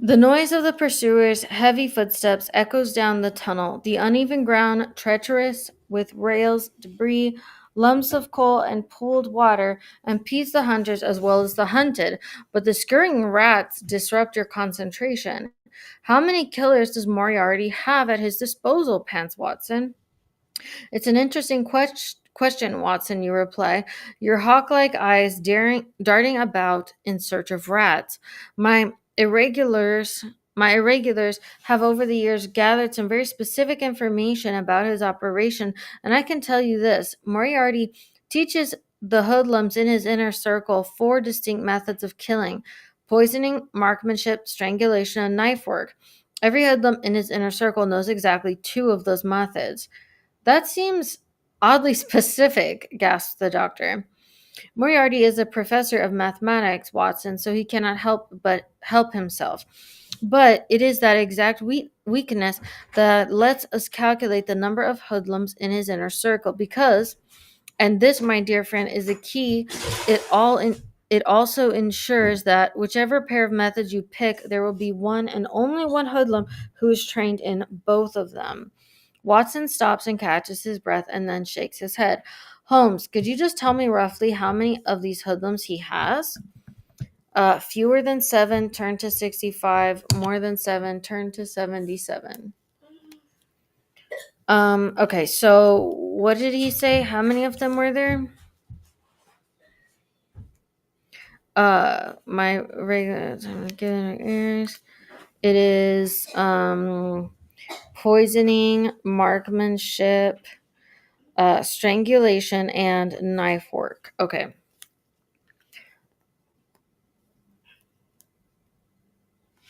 The noise of the pursuers' heavy footsteps echoes down the tunnel, the uneven ground treacherous with rails, debris, lumps of coal, and pooled water, impedes the hunters as well as the hunted, but the scurrying rats disrupt your concentration. How many killers does Moriarty have at his disposal, pants Watson? It's an interesting question, Watson, you reply, your hawk like eyes darting about in search of rats. My irregulars. My irregulars have over the years gathered some very specific information about his operation, and I can tell you this: Moriarty teaches the hoodlums in his inner circle 4 distinct methods of killing: poisoning, marksmanship, strangulation, and knife work. Every hoodlum in his inner circle knows exactly 2 of those methods. That seems oddly specific, gasped the doctor. Moriarty is a professor of mathematics, Watson, so he cannot help but help himself. But it is that exact weakness that lets us calculate the number of hoodlums in his inner circle because, and this, my dear friend, is the key, it also ensures that whichever pair of methods you pick, there will be one and only one hoodlum who is trained in both of them. Watson stops and catches his breath and then shakes his head. Holmes, could you just tell me roughly how many of these hoodlums he has? Fewer than 7, turn to 65. More than 7, turn to 77. Okay, so what did he say? How many of them were there? My regular ears. It is poisoning, marksmanship, strangulation, and knife work. Okay.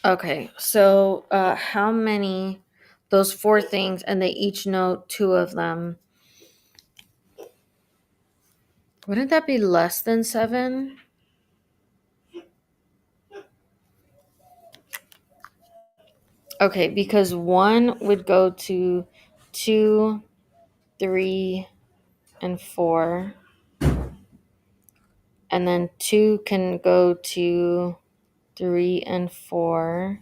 Okay, so how many those four things, and they each know two of them. Wouldn't that be less than 7? Okay, because 1 would go to 2, 3, and 4. And then 2 can go to 3 and 4.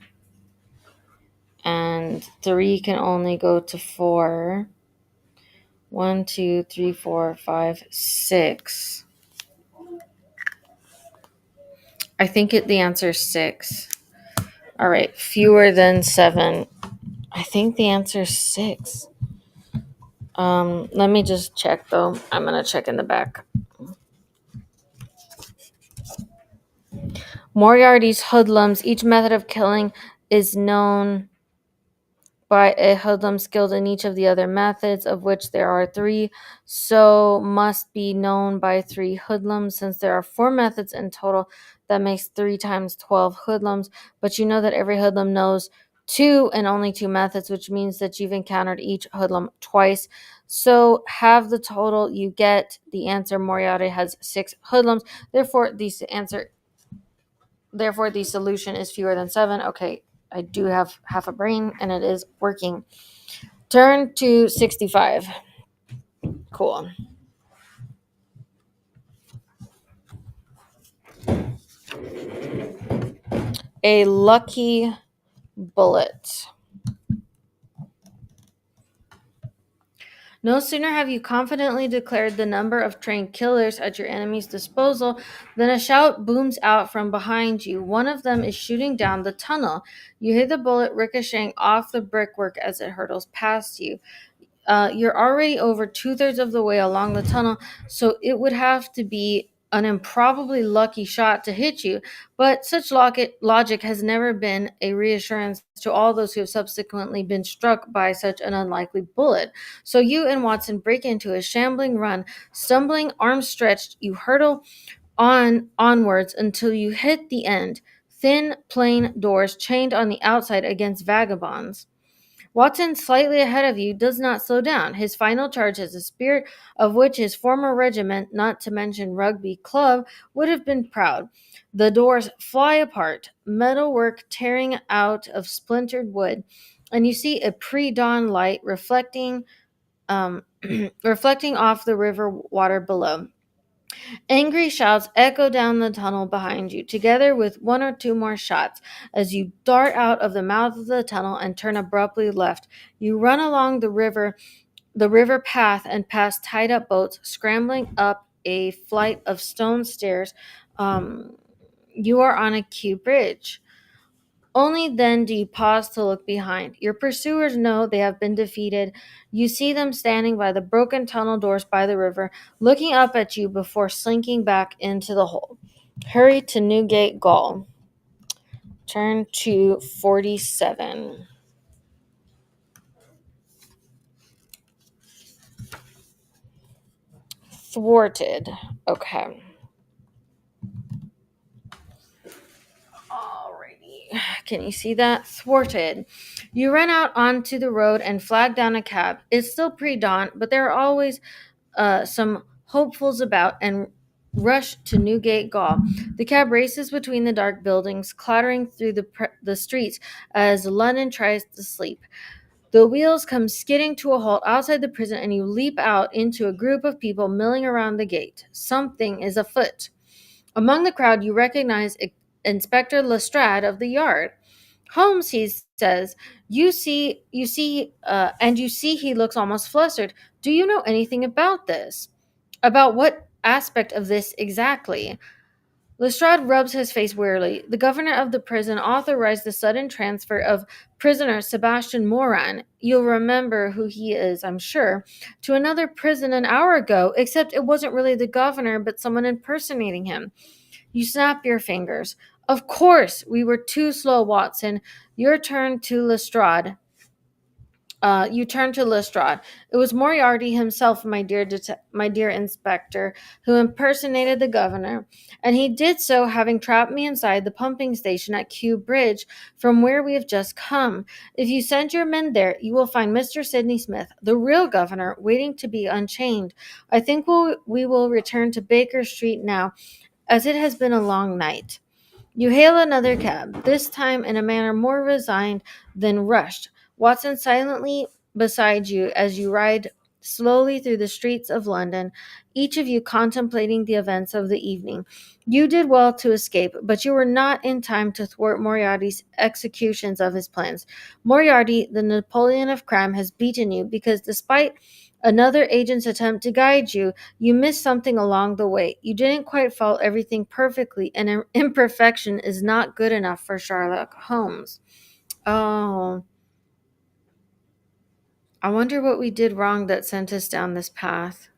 And 3 can only go to 4. 1, 2, 3, 4, 5, 6. I think the answer is 6. All right, fewer than 7. I think the answer is 6. Let me just check though. I'm gonna check in the back. Moriarty's hoodlums. Each method of killing is known by a hoodlum skilled in each of the other methods, of which there are 3, so must be known by 3 hoodlums. Since there are 4 methods in total, that makes 3 times 12 hoodlums. But you know that every hoodlum knows 2 and only 2 methods, which means that you've encountered each hoodlum twice. So have the total, you get the answer. Moriarty has 6 hoodlums. Therefore, the solution is fewer than 7. Okay, I do have half a brain, and it is working. Turn to 65. Cool. A lucky bullet. No sooner have you confidently declared the number of trained killers at your enemy's disposal than a shout booms out from behind you. One of them is shooting down the tunnel. You hear the bullet ricocheting off the brickwork as it hurtles past you. You're already over 2/3 of the way along the tunnel, so it would have to be an improbably lucky shot to hit you. But such logic has never been a reassurance to all those who have subsequently been struck by such an unlikely bullet. So you and Watson break into a shambling run. Stumbling, arms stretched, you hurtle onwards until you hit the end. Thin, plain doors chained on the outside against vagabonds. Watson, slightly ahead of you, does not slow down. His final charge has a spirit of which his former regiment, not to mention rugby club, would have been proud. The doors fly apart, metalwork tearing out of splintered wood, and you see a pre-dawn light reflecting off the river water below. Angry shouts echo down the tunnel behind you, together with 1 or 2 more shots. As you dart out of the mouth of the tunnel and turn abruptly left, you run along the river path and past tied-up boats, scrambling up a flight of stone stairs. You are on a Q bridge. Only then do you pause to look behind. Your pursuers know they have been defeated. You see them standing by the broken tunnel doors by the river, looking up at you before slinking back into the hole. Hurry to Newgate Gaol. Turn to 47. Thwarted. Okay. Alrighty. Can you see that? Thwarted. You run out onto the road and flag down a cab. It's still pre-dawn, but there are always some hopefuls about and rush to Newgate Gaol. The cab races between the dark buildings, clattering through the streets as London tries to sleep. The wheels come skidding to a halt outside the prison, and you leap out into a group of people milling around the gate. Something is afoot. Among the crowd, you recognize Inspector Lestrade of the yard. Holmes, he says, you see, he looks almost flustered. Do you know anything about this? About what aspect of this exactly? Lestrade rubs his face wearily. The governor of the prison authorized the sudden transfer of prisoner Sebastian Moran, you'll remember who he is, I'm sure, to another prison an hour ago, except it wasn't really the governor, but someone impersonating him. You snap your fingers. Of course, we were too slow, Watson. Your turn to Lestrade. You turned to Lestrade. It was Moriarty himself, my dear inspector, who impersonated the governor, and he did so having trapped me inside the pumping station at Kew Bridge, from where we have just come. If you send your men there, you will find Mr. Sidney Smith, the real governor, waiting to be unchained. I think we will return to Baker Street now, as it has been a long night. You hail another cab, this time in a manner more resigned than rushed. Watson silently beside you as you ride slowly through the streets of London, each of you contemplating the events of the evening. You did well to escape, but you were not in time to thwart Moriarty's executions of his plans. Moriarty, the Napoleon of crime, has beaten you because, despite another agent's attempt to guide you, you missed something along the way. You didn't quite follow everything perfectly, and imperfection is not good enough for Sherlock Holmes. Oh, I wonder what we did wrong that sent us down this path.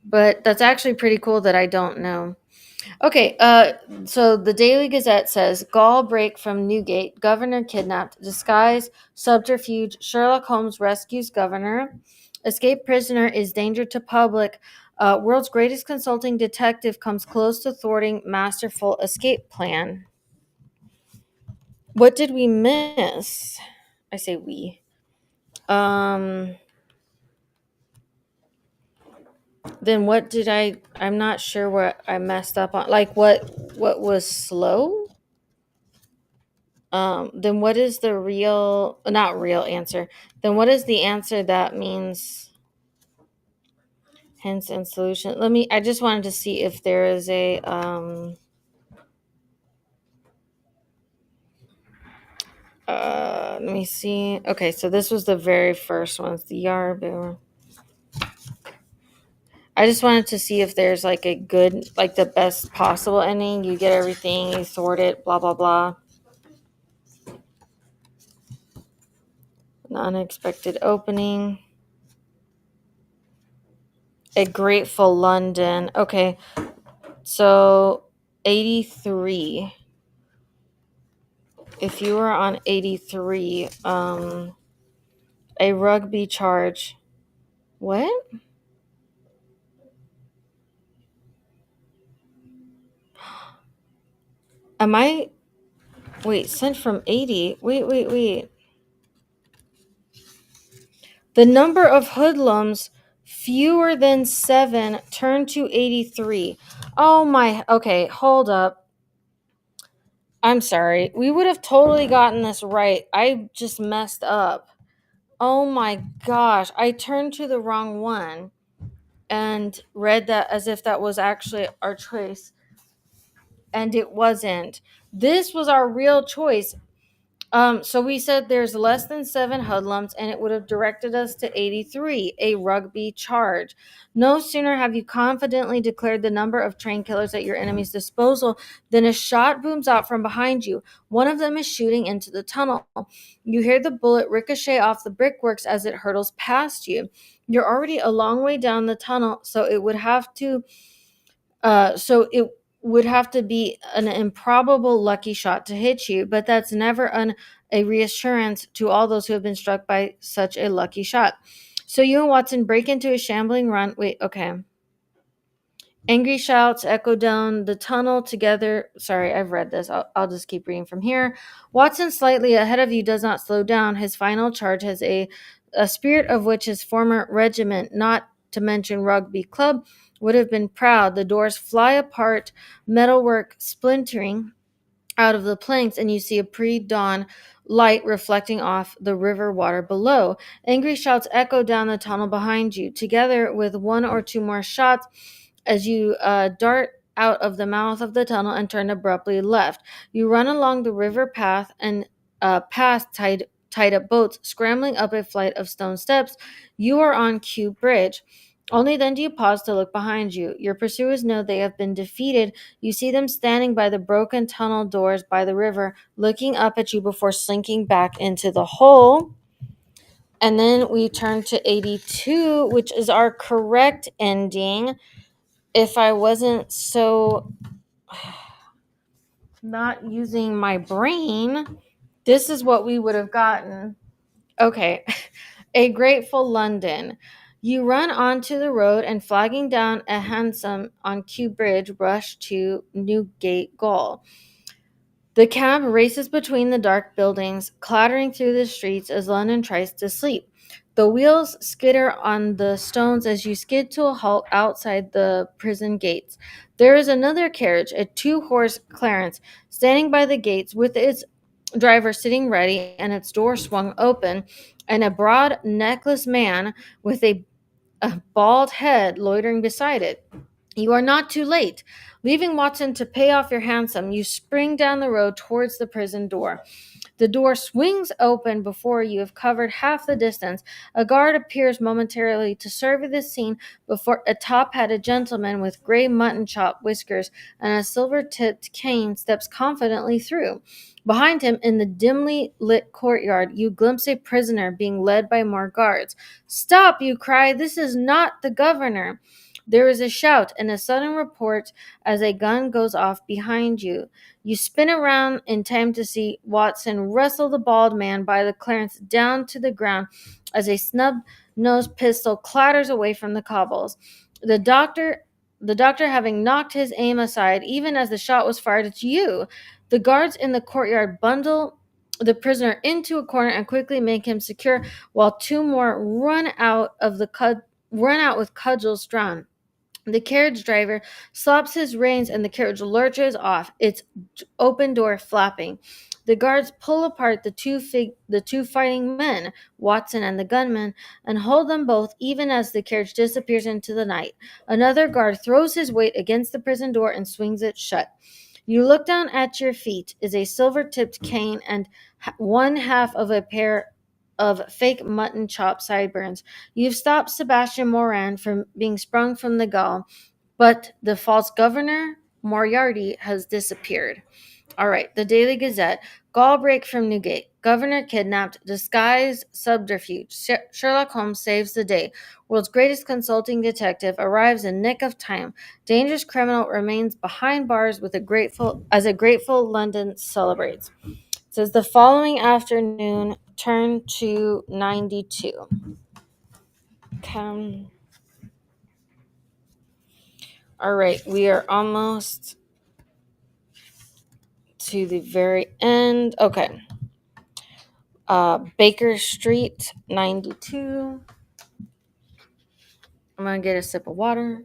But that's actually pretty cool that I don't know. Okay, so the Daily Gazette says Gaul break from Newgate, governor kidnapped, disguise, subterfuge, Sherlock Holmes rescues governor, escaped prisoner is danger to public, world's greatest consulting detective comes close to thwarting masterful escape plan. What did we miss? I say we. Um, then what did I'm not sure what I messed up on. Like what was slow? Then what is the real, not real answer? Then what is the answer that means hence and solution? I just wanted to see if there is let me see. Okay, so this was the very first one. It's the Yarbu. I just wanted to see if there's like a good, like the best possible ending. You get everything, you sort it, blah, blah, blah. An unexpected opening. A grateful London. Okay, so 83. If you were on 83, a rugby charge. What? Am I? Wait, sent from 80. Wait. The number of hoodlums fewer than 7 turned to 83. Oh my. Okay, hold up. I'm sorry. We would have totally gotten this right. I just messed up. Oh my gosh. I turned to the wrong one and read that as if that was actually our choice. And it wasn't. This was our real choice. So we said there's less than 7 hoodlums, and it would have directed us to 83, a rugby charge. No sooner have you confidently declared the number of train killers at your enemy's disposal than a shot booms out from behind you. One of them is shooting into the tunnel. You hear the bullet ricochet off the brickworks as it hurtles past you. You're already a long way down the tunnel, so it would have to be an improbable lucky shot to hit you, but that's never a reassurance to all those who have been struck by such a lucky shot. So you and Watson break into a shambling run. Wait, okay. Angry shouts echo down the tunnel together. Sorry, I've read this. I'll just keep reading from here. Watson, slightly ahead of you, does not slow down. His final charge has a spirit of which his former regiment, not to mention rugby club, would have been proud. The doors fly apart, metalwork splintering out of the planks, and you see a pre-dawn light reflecting off the river water below. Angry shouts echo down the tunnel behind you, together with one or two more shots as you dart out of the mouth of the tunnel and turn abruptly left. You run along the river path and past tied up boats, scrambling up a flight of stone steps. You are on Kew Bridge. Only then do you pause to look behind you. Your pursuers know they have been defeated. You see them standing by the broken tunnel doors by the river, looking up at you before slinking back into the hole. And then we turn to 82, which is our correct ending. If I wasn't so not using my brain, this is what we would have gotten. Okay. A grateful London. You run onto the road and flagging down a hansom on Kew Bridge rush to Newgate Gaol. The cab races between the dark buildings, clattering through the streets as London tries to sleep. The wheels skitter on the stones as you skid to a halt outside the prison gates. There is another carriage, a two-horse Clarence, standing by the gates with its driver sitting ready and its door swung open, and a broad neckless man with a bald head loitering beside it. You are not too late. Leaving Watson to pay off your hansom, you spring down the road towards the prison door. The door swings open before you have covered half the distance. A guard appears momentarily to survey the scene before a top-hatted gentleman with gray mutton chop whiskers and a silver-tipped cane steps confidently through. Behind him, in the dimly lit courtyard, you glimpse a prisoner being led by more guards. "Stop!" you cry. "This is not the governor." There is a shout and a sudden report as a gun goes off behind you. You spin around in time to see Watson wrestle the bald man by the Clarence down to the ground as a snub-nosed pistol clatters away from the cobbles. The doctor, the doctor having knocked his aim aside even as the shot was fired at you. The guards in the courtyard bundle the prisoner into a corner and quickly make him secure, while two more run out with cudgels drawn. The carriage driver slaps his reins and the carriage lurches off, its open door flapping. The guards pull apart the two fighting men, Watson and the gunman, and hold them both even as the carriage disappears into the night. Another guard throws his weight against the prison door and swings it shut. You look down at your feet is a silver-tipped cane and one half of a pair of fake mutton chop sideburns. You've stopped Sebastian Moran from being sprung from the gall, but the false governor, Moriarty, has disappeared. All right, the Daily Gazette. Gall break from Newgate. Governor kidnapped. Disguise subterfuge. Sherlock Holmes saves the day. World's greatest consulting detective arrives in nick of time. Dangerous criminal remains behind bars with a grateful London celebrates. It says the following afternoon, turn to 92. Come. All right, we are almost to the very end. Okay. Baker Street, 92. I'm going to get a sip of water.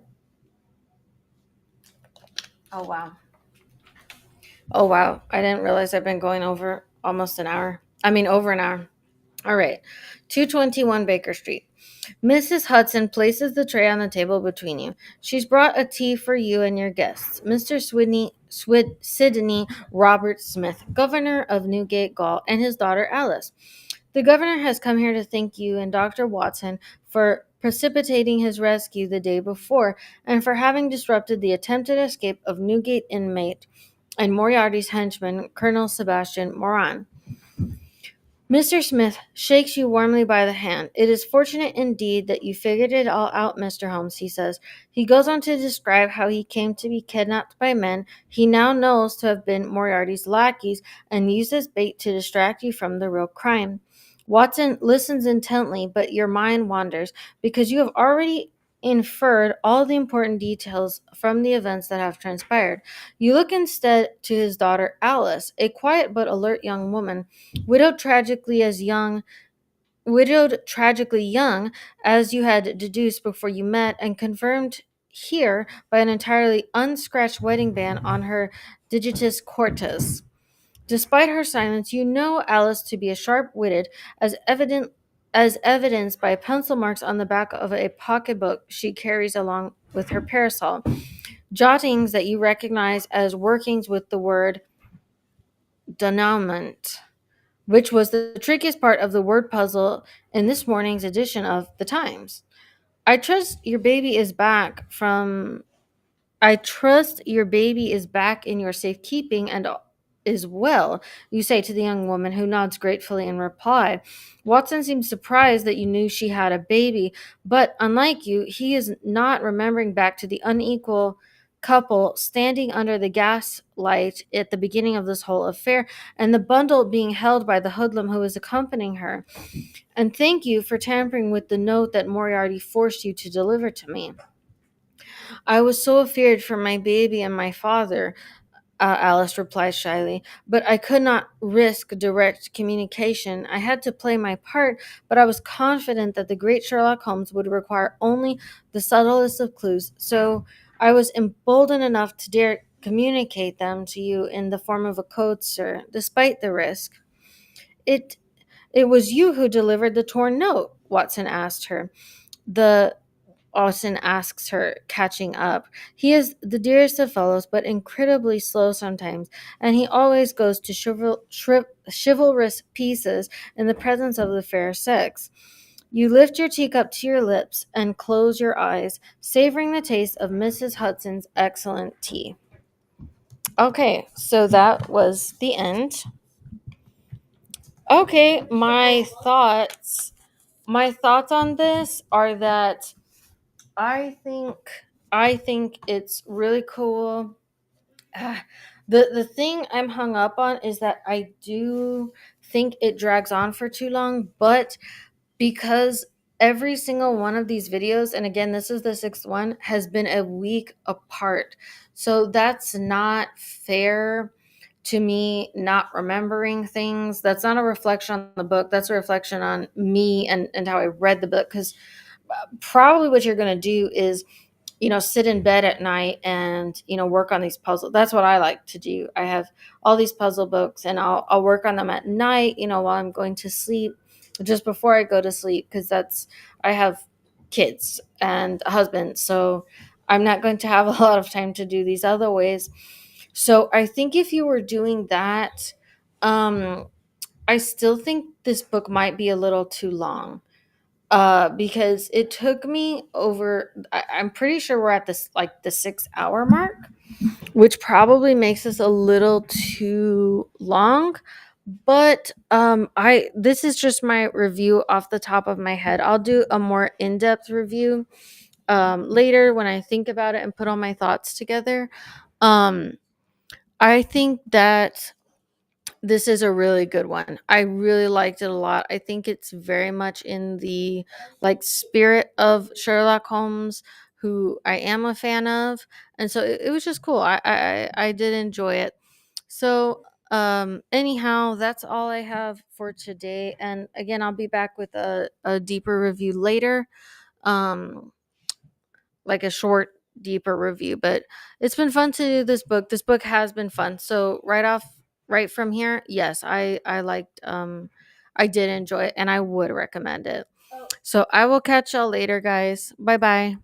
Oh, wow. Oh, wow. I didn't realize I've been going over almost an hour. Over an hour. All right. 221 Baker Street. Mrs. Hudson places the tray on the table between you. She's brought a tea for you and your guests. Mr. Sidney Robert Smith, governor of Newgate Gaol, and his daughter Alice. The governor has come here to thank you and Dr. Watson for precipitating his rescue the day before and for having disrupted the attempted escape of Newgate inmate and Moriarty's henchman, Colonel Sebastian Moran. Mr. Smith shakes you warmly by the hand. "It is fortunate indeed that you figured it all out, Mr. Holmes," he says. He goes on to describe how he came to be kidnapped by men he now knows to have been Moriarty's lackeys and used as bait to distract you from the real crime. Watson listens intently, but your mind wanders because you have already inferred all the important details from the events that have transpired. You look instead to his daughter Alice, a quiet but alert young woman, widowed tragically young as you had deduced before you met, and confirmed here by an entirely unscratched wedding band on her digitus cortis. Despite her silence, you know Alice to be a sharp-witted, as evidenced by pencil marks on the back of a pocketbook she carries along with her parasol, jottings that you recognize as workings with the word denouement, which was the trickiest part of the word puzzle in this morning's edition of The Times. I trust your baby is back from I trust your baby is back in your safekeeping and is well, you say to the young woman, who nods gratefully in reply. Watson seems surprised that you knew she had a baby, but unlike you, he is not remembering back to the unequal couple standing under the gas light at the beginning of this whole affair, and the bundle being held by the hoodlum who was accompanying her. And thank you for tampering with the note that Moriarty forced you to deliver to me. I was so afeard for my baby and my father, Alice replied shyly, but I could not risk direct communication. I had to play my part, but I was confident that the great Sherlock Holmes would require only the subtlest of clues, so I was emboldened enough to dare communicate them to you in the form of a code, sir, despite the risk. It it was you who delivered the torn note, Watson asked her. The Austin asks her, catching up. He is the dearest of fellows, but incredibly slow sometimes, and he always goes to chivalrous pieces in the presence of the fair sex. You lift your teacup to your lips and close your eyes, savoring the taste of Mrs. Hudson's excellent tea. Okay, so that was the end. Okay, my thoughts on this are that I think I think it's really cool. Ah, the thing I'm hung up on is that I do think it drags on for too long, but because every single one of these videos, and again, this is the sixth one, has been a week apart. So that's not fair to me not remembering things. That's not a reflection on the book. That's a reflection on me and how I read the book. Because probably what you're going to do is sit in bed at night and work on these puzzles. That's what I like to do. I have all these puzzle books, and I'll work on them at night, while I'm going to sleep, just before I go to sleep, because I have kids and a husband, so I'm not going to have a lot of time to do these other ways. So I think if you were doing that, um I still think this book might be a little too long, because it took me over. I'm pretty sure we're at this, like, the 6 hour mark, which probably makes this a little too long. But I this is just my review off the top of my head. I'll do a more in-depth review later when I think about it and put all my thoughts together. um I think that this is a really good one. I really liked it a lot. I think it's very much in the, like, spirit of Sherlock Holmes, who I am a fan of, and so it was just cool. I did enjoy it. So anyhow, that's all I have for today. And again, I'll be back with a deeper review later. Um like a short, deeper review. But it's been fun to do this book. This book has been fun. So right from here, yes, I did enjoy it, and I would recommend it. So I will catch y'all later, guys. Bye bye.